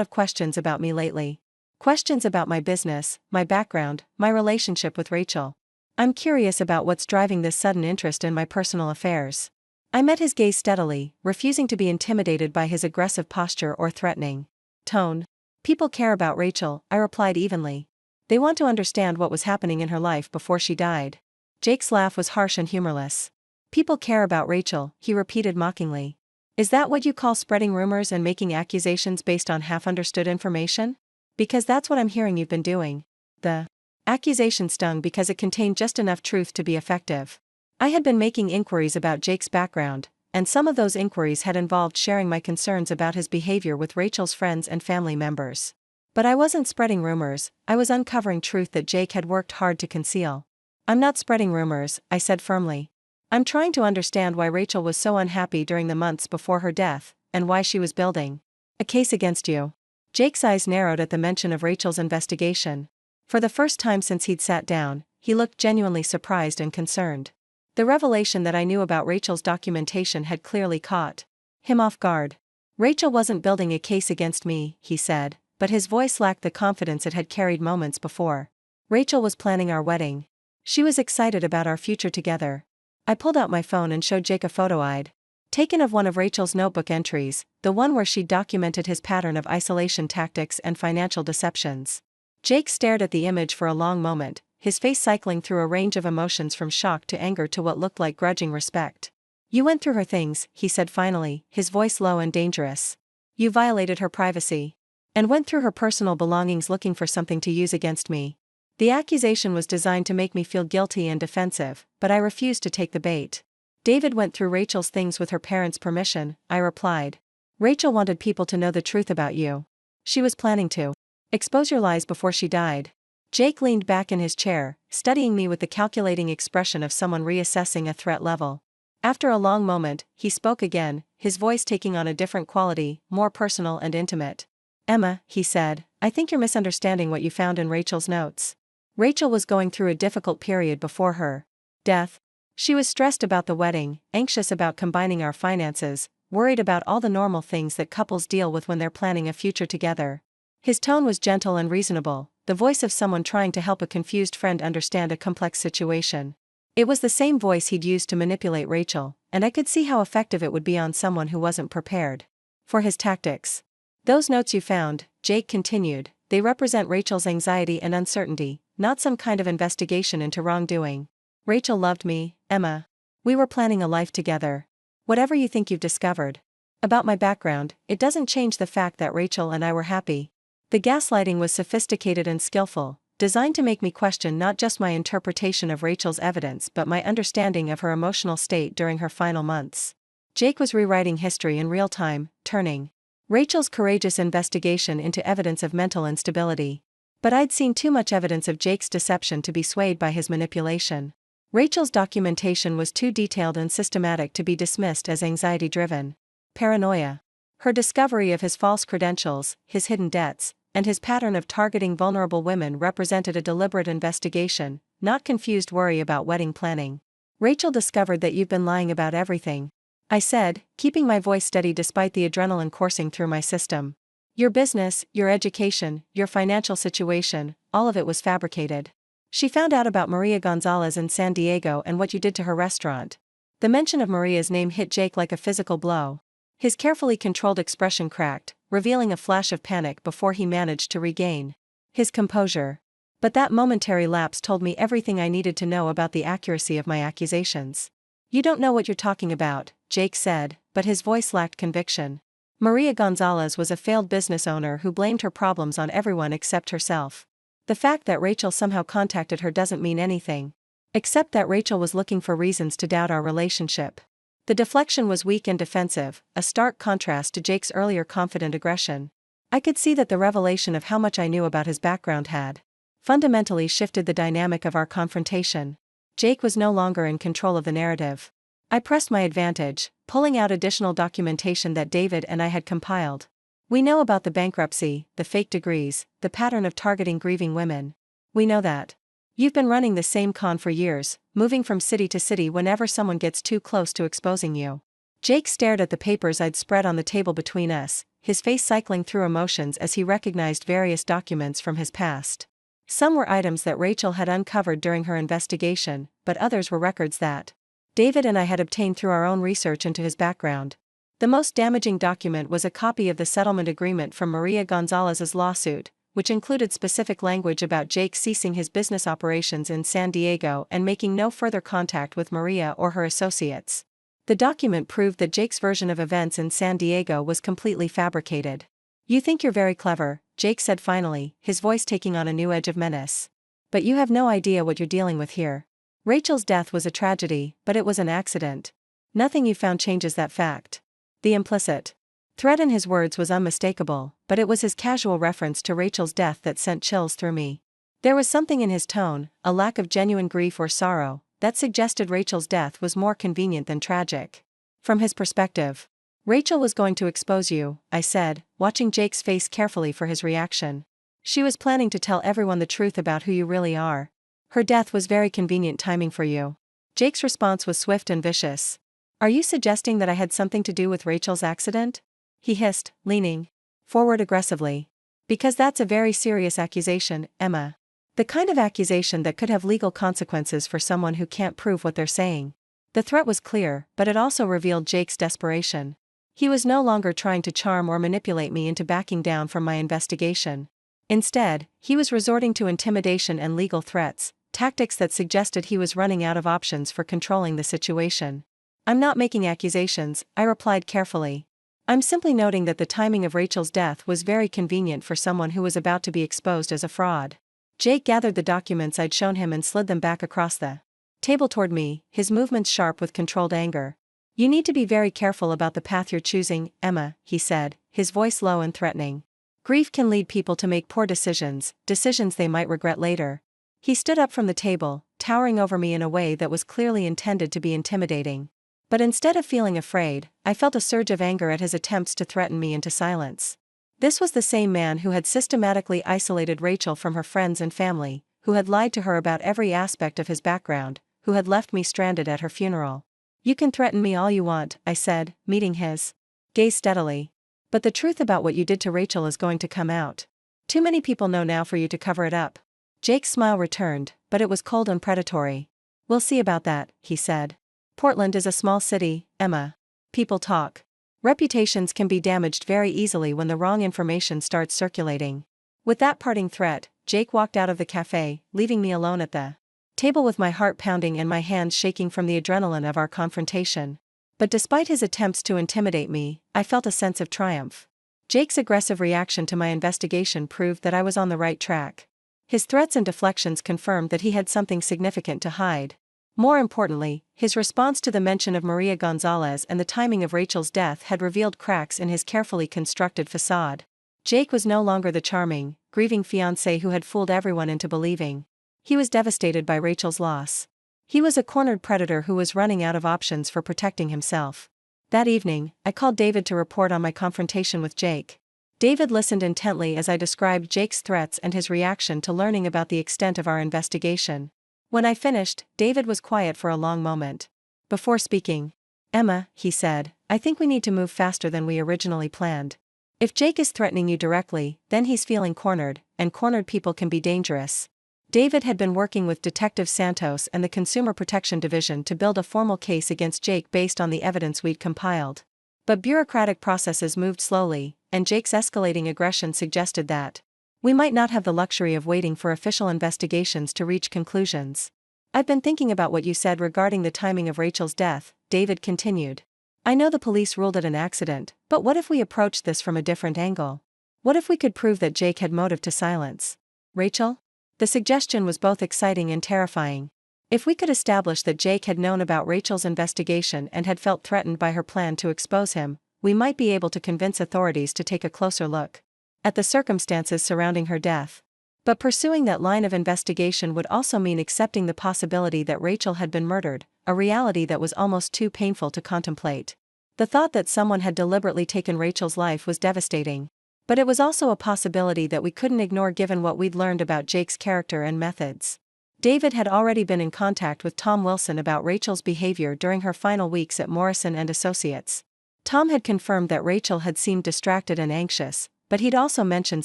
Speaker 1: of questions about me lately. Questions about my business, my background, my relationship with Rachel. I'm curious about what's driving this sudden interest in my personal affairs. I met his gaze steadily, refusing to be intimidated by his aggressive posture or threatening tone. People care about Rachel, I replied evenly. They want to understand what was happening in her life before she died. Jake's laugh was harsh and humorless. People care about Rachel, he repeated mockingly. Is that what you call spreading rumors and making accusations based on half-understood information? Because that's what I'm hearing you've been doing. The accusation stung because it contained just enough truth to be effective. I had been making inquiries about Jake's background, and some of those inquiries had involved sharing my concerns about his behavior with Rachel's friends and family members. But I wasn't spreading rumors, I was uncovering truth that Jake had worked hard to conceal. I'm not spreading rumors, I said firmly. I'm trying to understand why Rachel was so unhappy during the months before her death, and why she was building a case against you. Jake's eyes narrowed at the mention of Rachel's investigation. For the first time since he'd sat down, he looked genuinely surprised and concerned. The revelation that I knew about Rachel's documentation had clearly caught him off guard. Rachel wasn't building a case against me, he said, but his voice lacked the confidence it had carried moments before. Rachel was planning our wedding. She was excited about our future together. I pulled out my phone and showed Jake a photo I'd taken of one of Rachel's notebook entries, the one where she'd documented his pattern of isolation tactics and financial deceptions. Jake stared at the image for a long moment, his face cycling through a range of emotions from shock to anger to what looked like grudging respect. You went through her things, he said finally, his voice low and dangerous. You violated her privacy. And went through her personal belongings looking for something to use against me. The accusation was designed to make me feel guilty and defensive, but I refused to take the bait. David went through Rachel's things with her parents' permission, I replied. Rachel wanted people to know the truth about you. She was planning to expose your lies before she died. Jake leaned back in his chair, studying me with the calculating expression of someone reassessing a threat level. After a long moment, he spoke again, his voice taking on a different quality, more personal and intimate. Emma, he said, I think you're misunderstanding what you found in Rachel's notes. Rachel was going through a difficult period before her death. She was stressed about the wedding, anxious about combining our finances, worried about all the normal things that couples deal with when they're planning a future together. His tone was gentle and reasonable, the voice of someone trying to help a confused friend understand a complex situation. It was the same voice he'd used to manipulate Rachel, and I could see how effective it would be on someone who wasn't prepared for his tactics. Those notes you found, Jake continued, they represent Rachel's anxiety and uncertainty, not some kind of investigation into wrongdoing. Rachel loved me, Emma. We were planning a life together. Whatever you think you've discovered about my background, it doesn't change the fact that Rachel and I were happy. The gaslighting was sophisticated and skillful, designed to make me question not just my interpretation of Rachel's evidence but my understanding of her emotional state during her final months. Jake was rewriting history in real time, turning Rachel's courageous investigation into evidence of mental instability. But I'd seen too much evidence of Jake's deception to be swayed by his manipulation. Rachel's documentation was too detailed and systematic to be dismissed as anxiety-driven. Paranoia. Her discovery of his false credentials, his hidden debts, and his pattern of targeting vulnerable women represented a deliberate investigation, not confused worry about wedding planning. Rachel discovered that you've been lying about everything, I said, keeping my voice steady despite the adrenaline coursing through my system. Your business, your education, your financial situation, all of it was fabricated. She found out about Maria Gonzalez in San Diego and what you did to her restaurant. The mention of Maria's name hit Jake like a physical blow. His carefully controlled expression cracked, revealing a flash of panic before he managed to regain his composure. But that momentary lapse told me everything I needed to know about the accuracy of my accusations. You don't know what you're talking about, Jake said, but his voice lacked conviction. Maria Gonzalez was a failed business owner who blamed her problems on everyone except herself. The fact that Rachel somehow contacted her doesn't mean anything. Except that Rachel was looking for reasons to doubt our relationship. The deflection was weak and defensive, a stark contrast to Jake's earlier confident aggression. I could see that the revelation of how much I knew about his background had fundamentally shifted the dynamic of our confrontation. Jake was no longer in control of the narrative. I pressed my advantage, pulling out additional documentation that David and I had compiled. We know about the bankruptcy, the fake degrees, the pattern of targeting grieving women. We know that you've been running the same con for years, moving from city to city whenever someone gets too close to exposing you. Jake stared at the papers I'd spread on the table between us, his face cycling through emotions as he recognized various documents from his past. Some were items that Rachel had uncovered during her investigation, but others were records that David and I had obtained through our own research into his background. The most damaging document was a copy of the settlement agreement from Maria Gonzalez's lawsuit, which included specific language about Jake ceasing his business operations in San Diego and making no further contact with Maria or her associates. The document proved that Jake's version of events in San Diego was completely fabricated. You think you're very clever, Jake said finally, his voice taking on a new edge of menace. But you have no idea what you're dealing with here. Rachel's death was a tragedy, but it was an accident. Nothing you found changes that fact. The implicit threat in his words was unmistakable, but it was his casual reference to Rachel's death that sent chills through me. There was something in his tone, a lack of genuine grief or sorrow, that suggested Rachel's death was more convenient than tragic. From his perspective, Rachel was going to expose you, I said, watching Jake's face carefully for his reaction. She was planning to tell everyone the truth about who you really are. Her death was very convenient timing for you. Jake's response was swift and vicious. Are you suggesting that I had something to do with Rachel's accident? He hissed, leaning forward aggressively. Because that's a very serious accusation, Emma. The kind of accusation that could have legal consequences for someone who can't prove what they're saying. The threat was clear, but it also revealed Jake's desperation. He was no longer trying to charm or manipulate me into backing down from my investigation. Instead, he was resorting to intimidation and legal threats, tactics that suggested he was running out of options for controlling the situation. I'm not making accusations, I replied carefully. I'm simply noting that the timing of Rachel's death was very convenient for someone who was about to be exposed as a fraud. Jake gathered the documents I'd shown him and slid them back across the table toward me, his movements sharp with controlled anger. You need to be very careful about the path you're choosing, Emma, he said, his voice low and threatening. Grief can lead people to make poor decisions they might regret later. He stood up from the table, towering over me in a way that was clearly intended to be intimidating. But instead of feeling afraid, I felt a surge of anger at his attempts to threaten me into silence. This was the same man who had systematically isolated Rachel from her friends and family, who had lied to her about every aspect of his background, who had left me stranded at her funeral. You can threaten me all you want, I said, meeting his gaze steadily. But the truth about what you did to Rachel is going to come out. Too many people know now for you to cover it up. Jake's smile returned, but it was cold and predatory. We'll see about that, he said. Portland is a small city, Emma. People talk. Reputations can be damaged very easily when the wrong information starts circulating. With that parting threat, Jake walked out of the cafe, leaving me alone at the table with my heart pounding and my hands shaking from the adrenaline of our confrontation. But despite his attempts to intimidate me, I felt a sense of triumph. Jake's aggressive reaction to my investigation proved that I was on the right track. His threats and deflections confirmed that he had something significant to hide. More importantly, his response to the mention of Maria Gonzalez and the timing of Rachel's death had revealed cracks in his carefully constructed facade. Jake was no longer the charming, grieving fiancé who had fooled everyone into believing. He was devastated by Rachel's loss. He was a cornered predator who was running out of options for protecting himself. That evening, I called David to report on my confrontation with Jake. David listened intently as I described Jake's threats and his reaction to learning about the extent of our investigation. When I finished, David was quiet for a long moment. Before speaking, "Emma," he said, "I think we need to move faster than we originally planned. If Jake is threatening you directly, then he's feeling cornered, and cornered people can be dangerous." David had been working with Detective Santos and the Consumer Protection Division to build a formal case against Jake based on the evidence we'd compiled. But bureaucratic processes moved slowly, and Jake's escalating aggression suggested that we might not have the luxury of waiting for official investigations to reach conclusions. "I've been thinking about what you said regarding the timing of Rachel's death," David continued. "I know the police ruled it an accident, but what if we approached this from a different angle? What if we could prove that Jake had motive to silence Rachel?" The suggestion was both exciting and terrifying. If we could establish that Jake had known about Rachel's investigation and had felt threatened by her plan to expose him, we might be able to convince authorities to take a closer look at the circumstances surrounding her death. But pursuing that line of investigation would also mean accepting the possibility that Rachel had been murdered, a reality that was almost too painful to contemplate. The thought that someone had deliberately taken Rachel's life was devastating. But it was also a possibility that we couldn't ignore given what we'd learned about Jake's character and methods. David had already been in contact with Tom Wilson about Rachel's behavior during her final weeks at Morrison and Associates. Tom had confirmed that Rachel had seemed distracted and anxious, but he'd also mentioned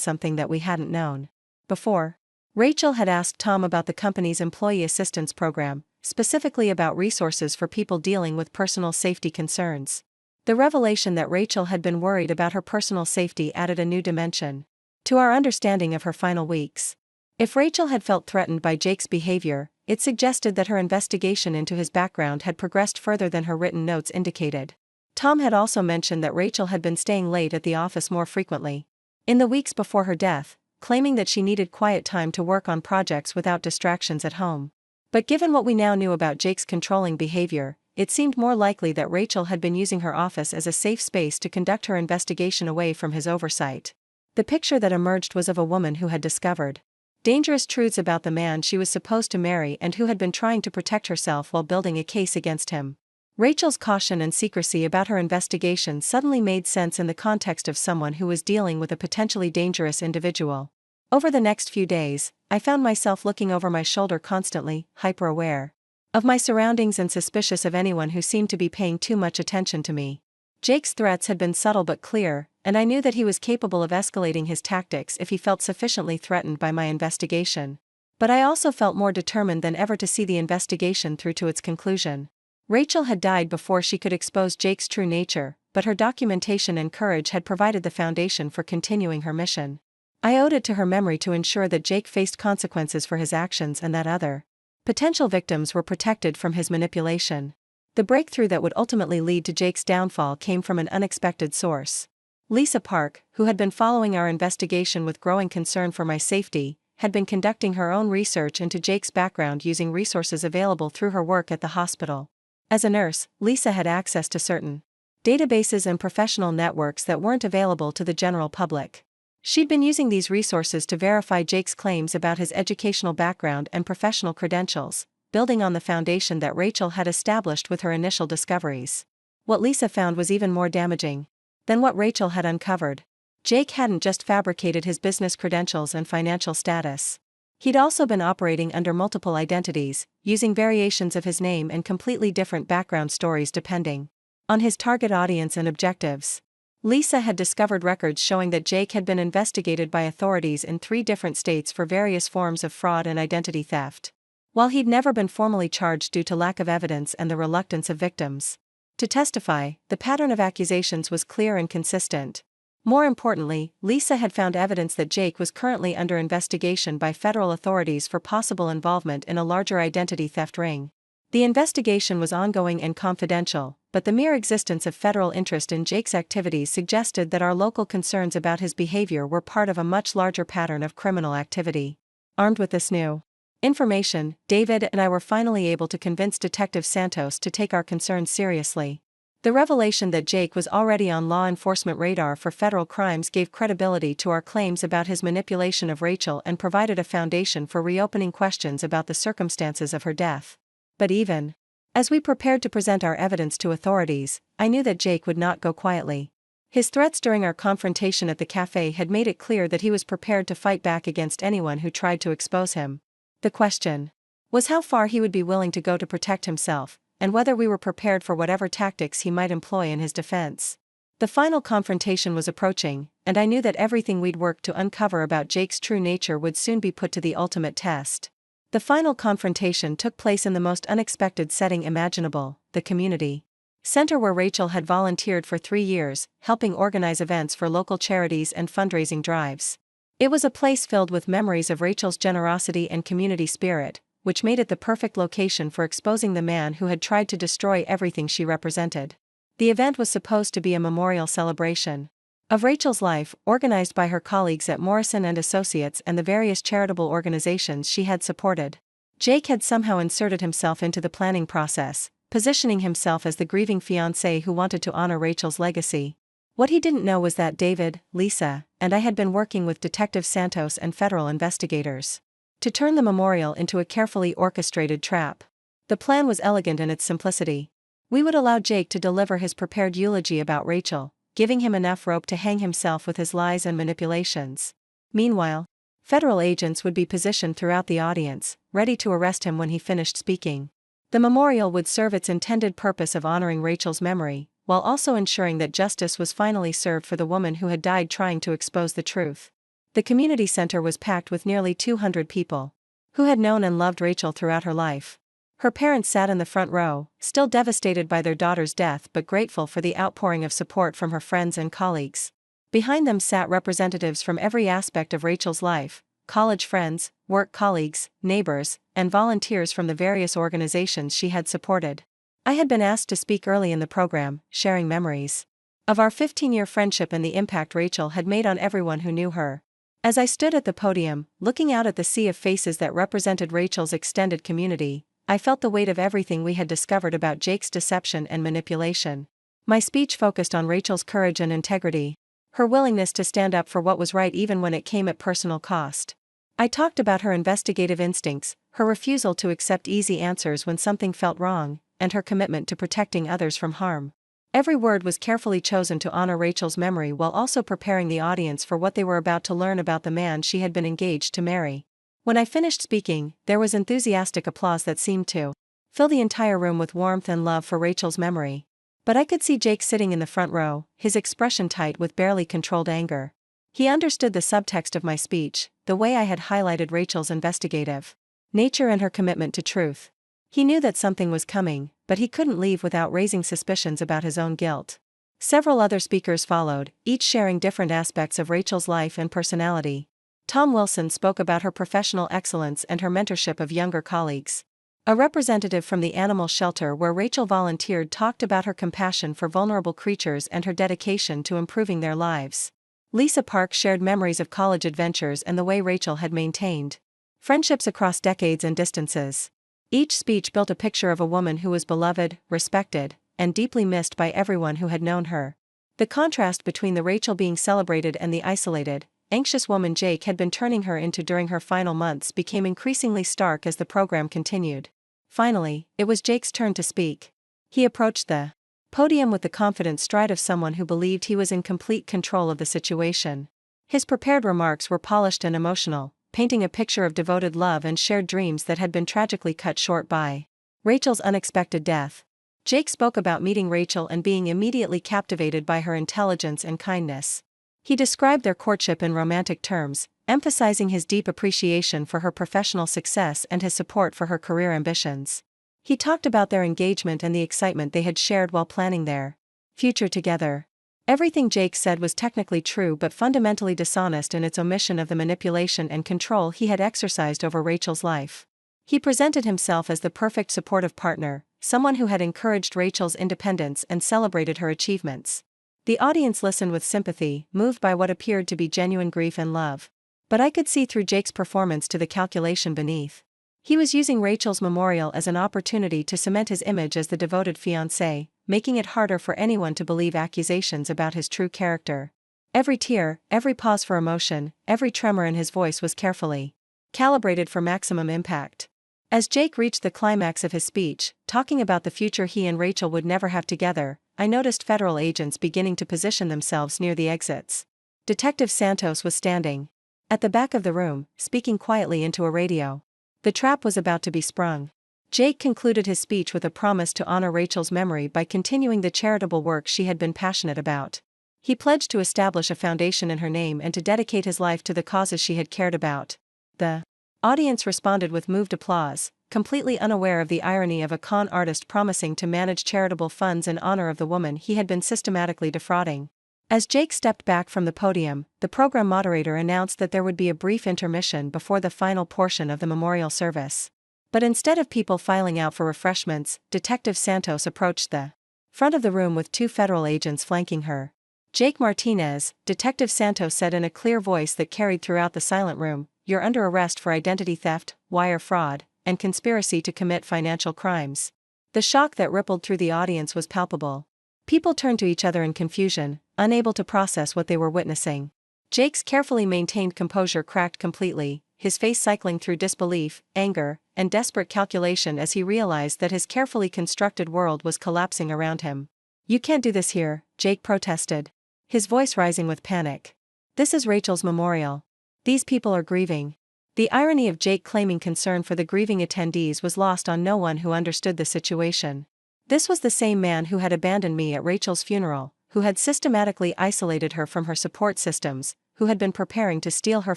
Speaker 1: something that we hadn't known before. Rachel had asked Tom about the company's employee assistance program, specifically about resources for people dealing with personal safety concerns. The revelation that Rachel had been worried about her personal safety added a new dimension to our understanding of her final weeks. If Rachel had felt threatened by Jake's behavior, it suggested that her investigation into his background had progressed further than her written notes indicated. Tom had also mentioned that Rachel had been staying late at the office more frequently in the weeks before her death, claiming that she needed quiet time to work on projects without distractions at home. But given what we now knew about Jake's controlling behavior, it seemed more likely that Rachel had been using her office as a safe space to conduct her investigation away from his oversight. The picture that emerged was of a woman who had discovered dangerous truths about the man she was supposed to marry and who had been trying to protect herself while building a case against him. Rachel's caution and secrecy about her investigation suddenly made sense in the context of someone who was dealing with a potentially dangerous individual. Over the next few days, I found myself looking over my shoulder constantly, hyper-aware of my surroundings and suspicious of anyone who seemed to be paying too much attention to me. Jake's threats had been subtle but clear, and I knew that he was capable of escalating his tactics if he felt sufficiently threatened by my investigation. But I also felt more determined than ever to see the investigation through to its conclusion. Rachel had died before she could expose Jake's true nature, but her documentation and courage had provided the foundation for continuing her mission. I owed it to her memory to ensure that Jake faced consequences for his actions and that other potential victims were protected from his manipulation. The breakthrough that would ultimately lead to Jake's downfall came from an unexpected source. Lisa Park, who had been following our investigation with growing concern for my safety, had been conducting her own research into Jake's background using resources available through her work at the hospital. As a nurse, Lisa had access to certain databases and professional networks that weren't available to the general public. She'd been using these resources to verify Jake's claims about his educational background and professional credentials, building on the foundation that Rachel had established with her initial discoveries. What Lisa found was even more damaging than what Rachel had uncovered. Jake hadn't just fabricated his business credentials and financial status. He'd also been operating under multiple identities, using variations of his name and completely different background stories depending on his target audience and objectives. Lisa had discovered records showing that Jake had been investigated by authorities in 3 different states for various forms of fraud and identity theft. While he'd never been formally charged due to lack of evidence and the reluctance of victims to testify, the pattern of accusations was clear and consistent. More importantly, Lisa had found evidence that Jake was currently under investigation by federal authorities for possible involvement in a larger identity theft ring. The investigation was ongoing and confidential, but the mere existence of federal interest in Jake's activities suggested that our local concerns about his behavior were part of a much larger pattern of criminal activity. Armed with this new information, David and I were finally able to convince Detective Santos to take our concerns seriously. The revelation that Jake was already on law enforcement radar for federal crimes gave credibility to our claims about his manipulation of Rachel and provided a foundation for reopening questions about the circumstances of her death. But even as we prepared to present our evidence to authorities, I knew that Jake would not go quietly. His threats during our confrontation at the cafe had made it clear that he was prepared to fight back against anyone who tried to expose him. The question was how far he would be willing to go to protect himself, and whether we were prepared for whatever tactics he might employ in his defense. The final confrontation was approaching, and I knew that everything we'd worked to uncover about Jake's true nature would soon be put to the ultimate test. The final confrontation took place in the most unexpected setting imaginable, the community center where Rachel had volunteered for 3 years, helping organize events for local charities and fundraising drives. It was a place filled with memories of Rachel's generosity and community spirit, which made it the perfect location for exposing the man who had tried to destroy everything she represented. The event was supposed to be a memorial celebration of Rachel's life, organized by her colleagues at Morrison and Associates and the various charitable organizations she had supported. Jake had somehow inserted himself into the planning process, positioning himself as the grieving fiancé who wanted to honor Rachel's legacy. What he didn't know was that David, Lisa, and I had been working with Detective Santos and federal investigators to turn the memorial into a carefully orchestrated trap. The plan was elegant in its simplicity. We would allow Jake to deliver his prepared eulogy about Rachel, giving him enough rope to hang himself with his lies and manipulations. Meanwhile, federal agents would be positioned throughout the audience, ready to arrest him when he finished speaking. The memorial would serve its intended purpose of honoring Rachel's memory, while also ensuring that justice was finally served for the woman who had died trying to expose the truth. The community center was packed with nearly 200 people who had known and loved Rachel throughout her life. Her parents sat in the front row, still devastated by their daughter's death but grateful for the outpouring of support from her friends and colleagues. Behind them sat representatives from every aspect of Rachel's life: college friends, work colleagues, neighbors, and volunteers from the various organizations she had supported. I had been asked to speak early in the program, sharing memories of our 15-year friendship and the impact Rachel had made on everyone who knew her. As I stood at the podium, looking out at the sea of faces that represented Rachel's extended community, I felt the weight of everything we had discovered about Jake's deception and manipulation. My speech focused on Rachel's courage and integrity, her willingness to stand up for what was right even when it came at personal cost. I talked about her investigative instincts, her refusal to accept easy answers when something felt wrong, and her commitment to protecting others from harm. Every word was carefully chosen to honor Rachel's memory while also preparing the audience for what they were about to learn about the man she had been engaged to marry. When I finished speaking, there was enthusiastic applause that seemed to fill the entire room with warmth and love for Rachel's memory. But I could see Jake sitting in the front row, his expression tight with barely controlled anger. He understood the subtext of my speech, the way I had highlighted Rachel's investigative nature and her commitment to truth. He knew that something was coming, but he couldn't leave without raising suspicions about his own guilt. Several other speakers followed, each sharing different aspects of Rachel's life and personality. Tom Wilson spoke about her professional excellence and her mentorship of younger colleagues. A representative from the animal shelter where Rachel volunteered talked about her compassion for vulnerable creatures and her dedication to improving their lives. Lisa Park shared memories of college adventures and the way Rachel had maintained friendships across decades and distances. Each speech built a picture of a woman who was beloved, respected, and deeply missed by everyone who had known her. The contrast between the Rachel being celebrated and the isolated, anxious woman Jake had been turning her into during her final months became increasingly stark as the program continued. Finally, it was Jake's turn to speak. He approached the podium with the confident stride of someone who believed he was in complete control of the situation. His prepared remarks were polished and emotional, painting a picture of devoted love and shared dreams that had been tragically cut short by Rachel's unexpected death. Jake spoke about meeting Rachel and being immediately captivated by her intelligence and kindness. He described their courtship in romantic terms, emphasizing his deep appreciation for her professional success and his support for her career ambitions. He talked about their engagement and the excitement they had shared while planning their future together. Everything Jake said was technically true but fundamentally dishonest in its omission of the manipulation and control he had exercised over Rachel's life. He presented himself as the perfect supportive partner, someone who had encouraged Rachel's independence and celebrated her achievements. The audience listened with sympathy, moved by what appeared to be genuine grief and love. But I could see through Jake's performance to the calculation beneath. He was using Rachel's memorial as an opportunity to cement his image as the devoted fiancé, making it harder for anyone to believe accusations about his true character. Every tear, every pause for emotion, every tremor in his voice was carefully calibrated for maximum impact. As Jake reached the climax of his speech, talking about the future he and Rachel would never have together, I noticed federal agents beginning to position themselves near the exits. Detective Santos was standing at the back of the room, speaking quietly into a radio. The trap was about to be sprung. Jake concluded his speech with a promise to honor Rachel's memory by continuing the charitable work she had been passionate about. He pledged to establish a foundation in her name and to dedicate his life to the causes she had cared about. The audience responded with moved applause, completely unaware of the irony of a con artist promising to manage charitable funds in honor of the woman he had been systematically defrauding. As Jake stepped back from the podium, the program moderator announced that there would be a brief intermission before the final portion of the memorial service. But instead of people filing out for refreshments, Detective Santos approached the front of the room with 2 federal agents flanking her. "Jake Martinez," Detective Santos said in a clear voice that carried throughout the silent room, "you're under arrest for identity theft, wire fraud, and conspiracy to commit financial crimes." The shock that rippled through the audience was palpable. People turned to each other in confusion, unable to process what they were witnessing. Jake's carefully maintained composure cracked completely, his face cycling through disbelief, anger, and desperate calculation as he realized that his carefully constructed world was collapsing around him. "You can't do this here," Jake protested, his voice rising with panic. "This is Rachel's memorial. These people are grieving." The irony of Jake claiming concern for the grieving attendees was lost on no one who understood the situation. This was the same man who had abandoned me at Rachel's funeral, who had systematically isolated her from her support systems, who had been preparing to steal her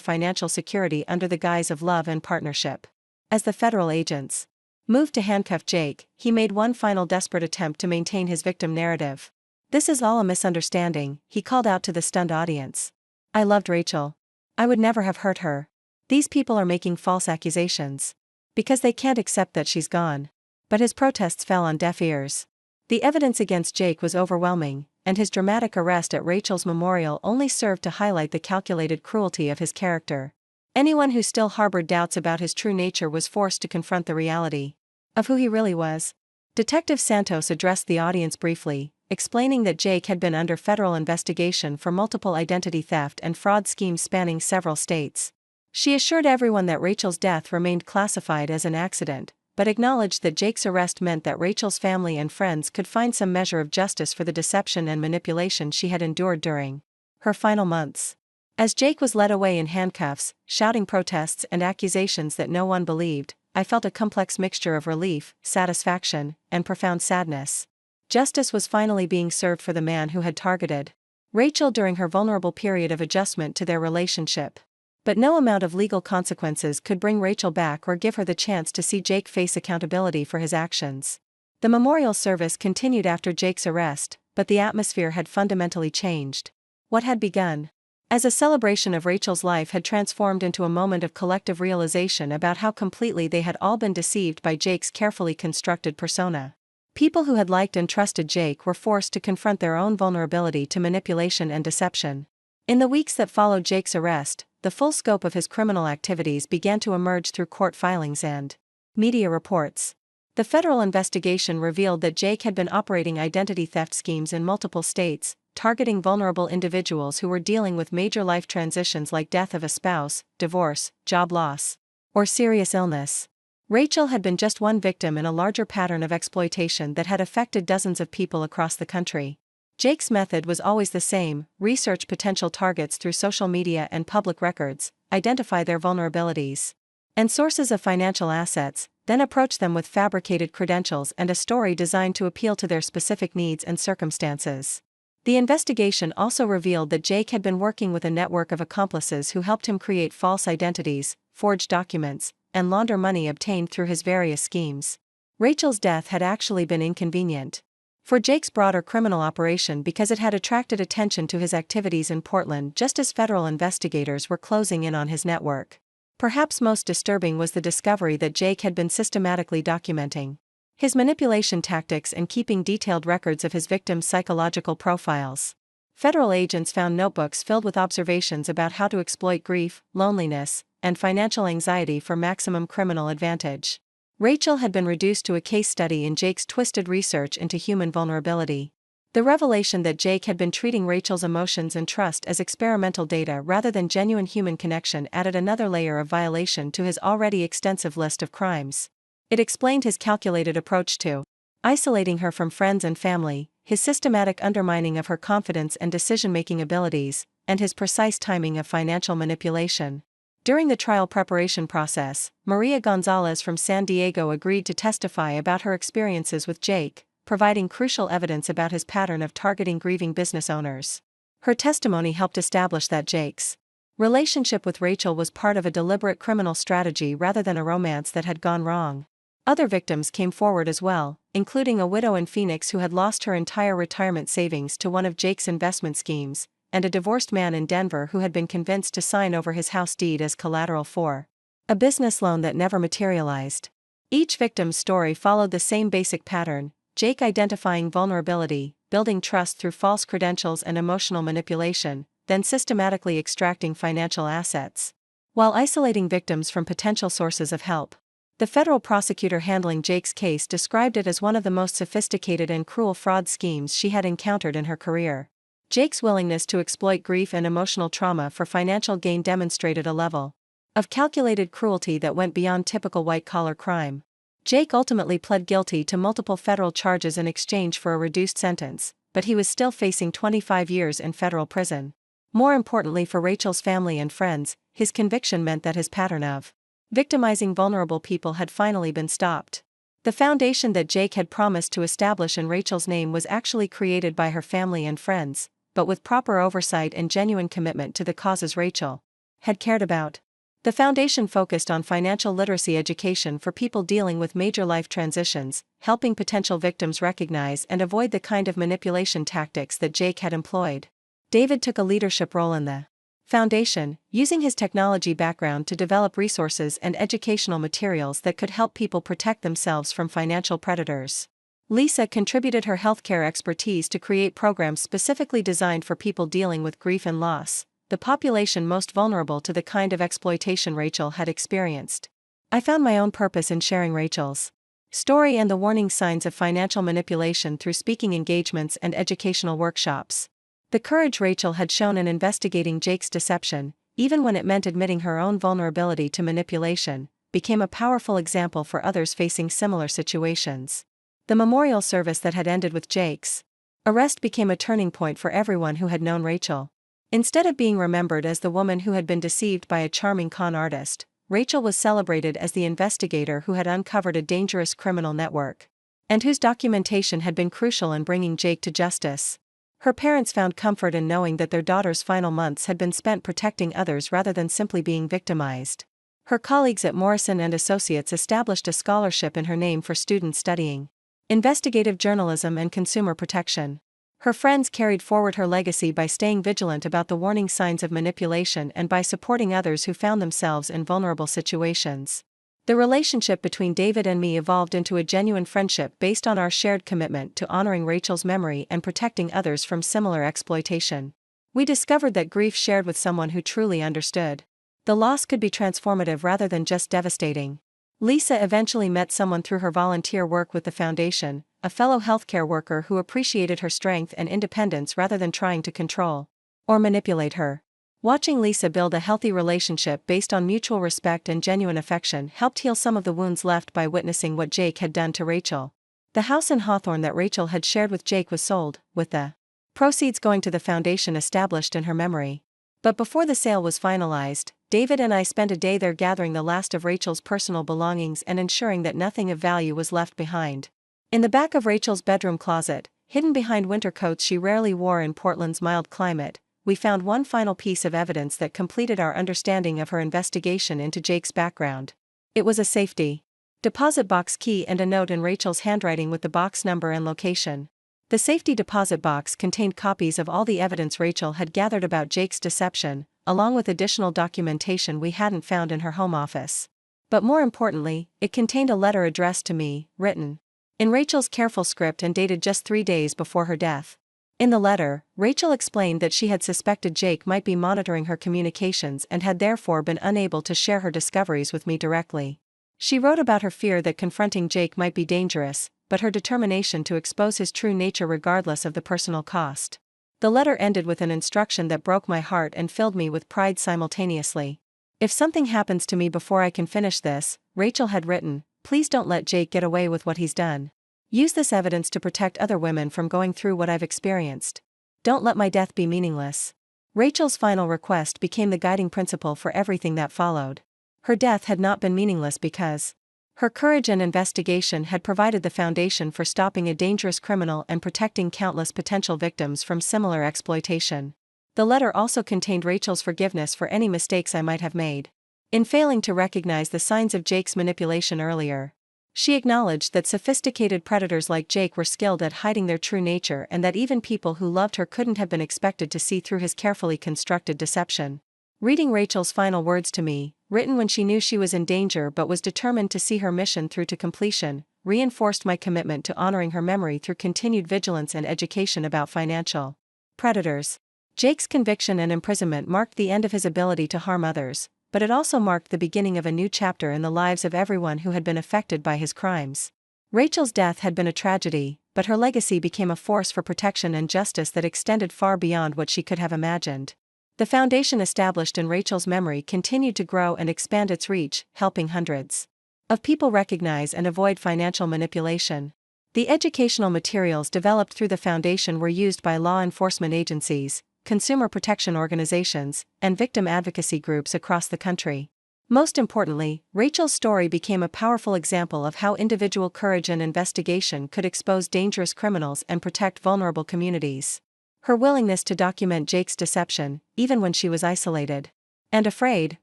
Speaker 1: financial security under the guise of love and partnership. As the federal agents moved to handcuff Jake, he made one final desperate attempt to maintain his victim narrative. "This is all a misunderstanding," he called out to the stunned audience. "I loved Rachel. I would never have hurt her. These people are making false accusations because they can't accept that she's gone." But his protests fell on deaf ears. The evidence against Jake was overwhelming, and his dramatic arrest at Rachel's memorial only served to highlight the calculated cruelty of his character. Anyone who still harbored doubts about his true nature was forced to confront the reality of who he really was. Detective Santos addressed the audience briefly, explaining that Jake had been under federal investigation for multiple identity theft and fraud schemes spanning several states. She assured everyone that Rachel's death remained classified as an accident, but acknowledged that Jake's arrest meant that Rachel's family and friends could find some measure of justice for the deception and manipulation she had endured during her final months. As Jake was led away in handcuffs, shouting protests and accusations that no one believed, I felt a complex mixture of relief, satisfaction, and profound sadness. Justice was finally being served for the man who had targeted Rachel during her vulnerable period of adjustment to their relationship. But no amount of legal consequences could bring Rachel back or give her the chance to see Jake face accountability for his actions. The memorial service continued after Jake's arrest, but the atmosphere had fundamentally changed. What had begun as a celebration of Rachel's life had transformed into a moment of collective realization about how completely they had all been deceived by Jake's carefully constructed persona. People who had liked and trusted Jake were forced to confront their own vulnerability to manipulation and deception. In the weeks that followed Jake's arrest, the full scope of his criminal activities began to emerge through court filings and media reports. The federal investigation revealed that Jake had been operating identity theft schemes in multiple states, targeting vulnerable individuals who were dealing with major life transitions like death of a spouse, divorce, job loss, or serious illness. Rachel had been just one victim in a larger pattern of exploitation that had affected dozens of people across the country. Jake's method was always the same: research potential targets through social media and public records, identify their vulnerabilities and sources of financial assets, then approach them with fabricated credentials and a story designed to appeal to their specific needs and circumstances. The investigation also revealed that Jake had been working with a network of accomplices who helped him create false identities, forge documents, and launder money obtained through his various schemes. Rachel's death had actually been inconvenient for Jake's broader criminal operation because it had attracted attention to his activities in Portland just as federal investigators were closing in on his network. Perhaps most disturbing was the discovery that Jake had been systematically documenting his manipulation tactics and keeping detailed records of his victims' psychological profiles. Federal agents found notebooks filled with observations about how to exploit grief, loneliness, and financial anxiety for maximum criminal advantage. Rachel had been reduced to a case study in Jake's twisted research into human vulnerability. The revelation that Jake had been treating Rachel's emotions and trust as experimental data rather than genuine human connection added another layer of violation to his already extensive list of crimes. It explained his calculated approach to isolating her from friends and family, his systematic undermining of her confidence and decision-making abilities, and his precise timing of financial manipulation. During the trial preparation process, Maria Gonzalez from San Diego agreed to testify about her experiences with Jake, providing crucial evidence about his pattern of targeting grieving business owners. Her testimony helped establish that Jake's relationship with Rachel was part of a deliberate criminal strategy rather than a romance that had gone wrong. Other victims came forward as well, including a widow in Phoenix who had lost her entire retirement savings to one of Jake's investment schemes, and a divorced man in Denver who had been convinced to sign over his house deed as collateral for a business loan that never materialized. Each victim's story followed the same basic pattern: Jake identifying vulnerability, building trust through false credentials and emotional manipulation, then systematically extracting financial assets, while isolating victims from potential sources of help. The federal prosecutor handling Jake's case described it as one of the most sophisticated and cruel fraud schemes she had encountered in her career. Jake's willingness to exploit grief and emotional trauma for financial gain demonstrated a level of calculated cruelty that went beyond typical white-collar crime. Jake ultimately pled guilty to multiple federal charges in exchange for a reduced sentence, but he was still facing 25 years in federal prison. More importantly for Rachel's family and friends, his conviction meant that his pattern of victimizing vulnerable people had finally been stopped. The foundation that Jake had promised to establish in Rachel's name was actually created by her family and friends, but with proper oversight and genuine commitment to the causes Rachel had cared about. The foundation focused on financial literacy education for people dealing with major life transitions, helping potential victims recognize and avoid the kind of manipulation tactics that Jake had employed. David took a leadership role in the foundation, using his technology background to develop resources and educational materials that could help people protect themselves from financial predators. Lisa contributed her healthcare expertise to create programs specifically designed for people dealing with grief and loss, the population most vulnerable to the kind of exploitation Rachel had experienced. I found my own purpose in sharing Rachel's story and the warning signs of financial manipulation through speaking engagements and educational workshops. The courage Rachel had shown in investigating Jake's deception, even when it meant admitting her own vulnerability to manipulation, became a powerful example for others facing similar situations. The memorial service that had ended with Jake's arrest became a turning point for everyone who had known Rachel. Instead of being remembered as the woman who had been deceived by a charming con artist, Rachel was celebrated as the investigator who had uncovered a dangerous criminal network, and whose documentation had been crucial in bringing Jake to justice. Her parents found comfort in knowing that their daughter's final months had been spent protecting others rather than simply being victimized. Her colleagues at Morrison and Associates established a scholarship in her name for students studying investigative journalism and consumer protection. Her friends carried forward her legacy by staying vigilant about the warning signs of manipulation and by supporting others who found themselves in vulnerable situations. The relationship between David and me evolved into a genuine friendship based on our shared commitment to honoring Rachel's memory and protecting others from similar exploitation. We discovered that grief shared with someone who truly understood the loss could be transformative rather than just devastating. Lisa eventually met someone through her volunteer work with the foundation, a fellow healthcare worker who appreciated her strength and independence rather than trying to control or manipulate her. Watching Lisa build a healthy relationship based on mutual respect and genuine affection helped heal some of the wounds left by witnessing what Jake had done to Rachel. The house in Hawthorne that Rachel had shared with Jake was sold, with the proceeds going to the foundation established in her memory. But before the sale was finalized, David and I spent a day there gathering the last of Rachel's personal belongings and ensuring that nothing of value was left behind. In the back of Rachel's bedroom closet, hidden behind winter coats she rarely wore in Portland's mild climate, we found one final piece of evidence that completed our understanding of her investigation into Jake's background. It was a safety deposit box key and a note in Rachel's handwriting with the box number and location. The safety deposit box contained copies of all the evidence Rachel had gathered about Jake's deception, along with additional documentation we hadn't found in her home office. But more importantly, it contained a letter addressed to me, written in Rachel's careful script and dated just 3 days before her death. In the letter, Rachel explained that she had suspected Jake might be monitoring her communications and had therefore been unable to share her discoveries with me directly. She wrote about her fear that confronting Jake might be dangerous, but her determination to expose his true nature regardless of the personal cost. The letter ended with an instruction that broke my heart and filled me with pride simultaneously. "If something happens to me before I can finish this," Rachel had written, "please don't let Jake get away with what he's done. Use this evidence to protect other women from going through what I've experienced. Don't let my death be meaningless." Rachel's final request became the guiding principle for everything that followed. Her death had not been meaningless because her courage and investigation had provided the foundation for stopping a dangerous criminal and protecting countless potential victims from similar exploitation. The letter also contained Rachel's forgiveness for any mistakes I might have made in failing to recognize the signs of Jake's manipulation earlier. She acknowledged that sophisticated predators like Jake were skilled at hiding their true nature and that even people who loved her couldn't have been expected to see through his carefully constructed deception. Reading Rachel's final words to me, written when she knew she was in danger but was determined to see her mission through to completion, reinforced my commitment to honoring her memory through continued vigilance and education about financial predators. Jake's conviction and imprisonment marked the end of his ability to harm others, but it also marked the beginning of a new chapter in the lives of everyone who had been affected by his crimes. Rachel's death had been a tragedy, but her legacy became a force for protection and justice that extended far beyond what she could have imagined. The foundation established in Rachel's memory continued to grow and expand its reach, helping hundreds of people recognize and avoid financial manipulation. The educational materials developed through the foundation were used by law enforcement agencies, consumer protection organizations, and victim advocacy groups across the country. Most importantly, Rachel's story became a powerful example of how individual courage and investigation could expose dangerous criminals and protect vulnerable communities. Her willingness to document Jake's deception, even when she was isolated and afraid,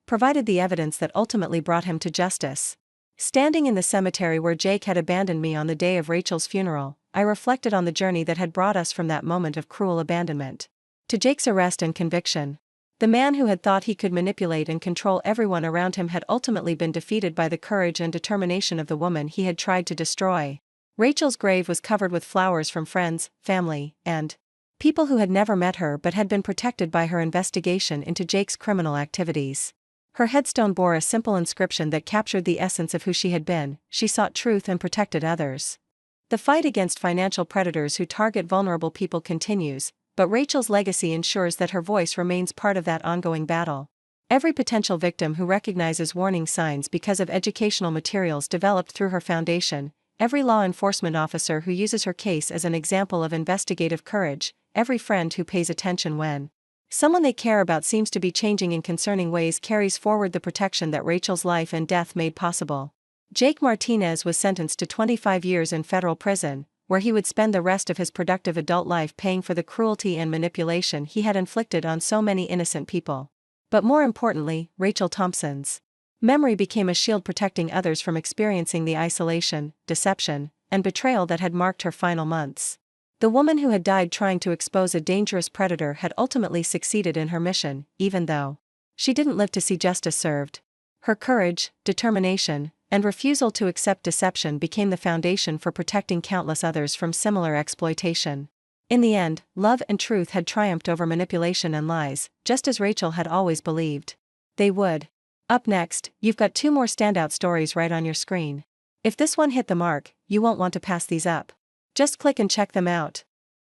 Speaker 1: provided the evidence that ultimately brought him to justice. Standing in the cemetery where Jake had abandoned me on the day of Rachel's funeral, I reflected on the journey that had brought us from that moment of cruel abandonment to Jake's arrest and conviction. The man who had thought he could manipulate and control everyone around him had ultimately been defeated by the courage and determination of the woman he had tried to destroy. Rachel's grave was covered with flowers from friends, family, and people who had never met her but had been protected by her investigation into Jake's criminal activities. Her headstone bore a simple inscription that captured the essence of who she had been: she sought truth and protected others. The fight against financial predators who target vulnerable people continues, but Rachel's legacy ensures that her voice remains part of that ongoing battle. Every potential victim who recognizes warning signs because of educational materials developed through her foundation, every law enforcement officer who uses her case as an example of investigative courage, every friend who pays attention when someone they care about seems to be changing in concerning ways carries forward the protection that Rachel's life and death made possible. Jake Martinez was sentenced to 25 years in federal prison, where he would spend the rest of his productive adult life paying for the cruelty and manipulation he had inflicted on so many innocent people. But more importantly, Rachel Thompson's memory became a shield protecting others from experiencing the isolation, deception, and betrayal that had marked her final months. The woman who had died trying to expose a dangerous predator had ultimately succeeded in her mission, even though she didn't live to see justice served. Her courage, determination, and refusal to accept deception became the foundation for protecting countless others from similar exploitation. In the end, love and truth had triumphed over manipulation and lies, just as Rachel had always believed they would. Up next, you've got 2 more standout stories right on your screen. If this one hit the mark, you won't want to pass these up. Just click and check them out.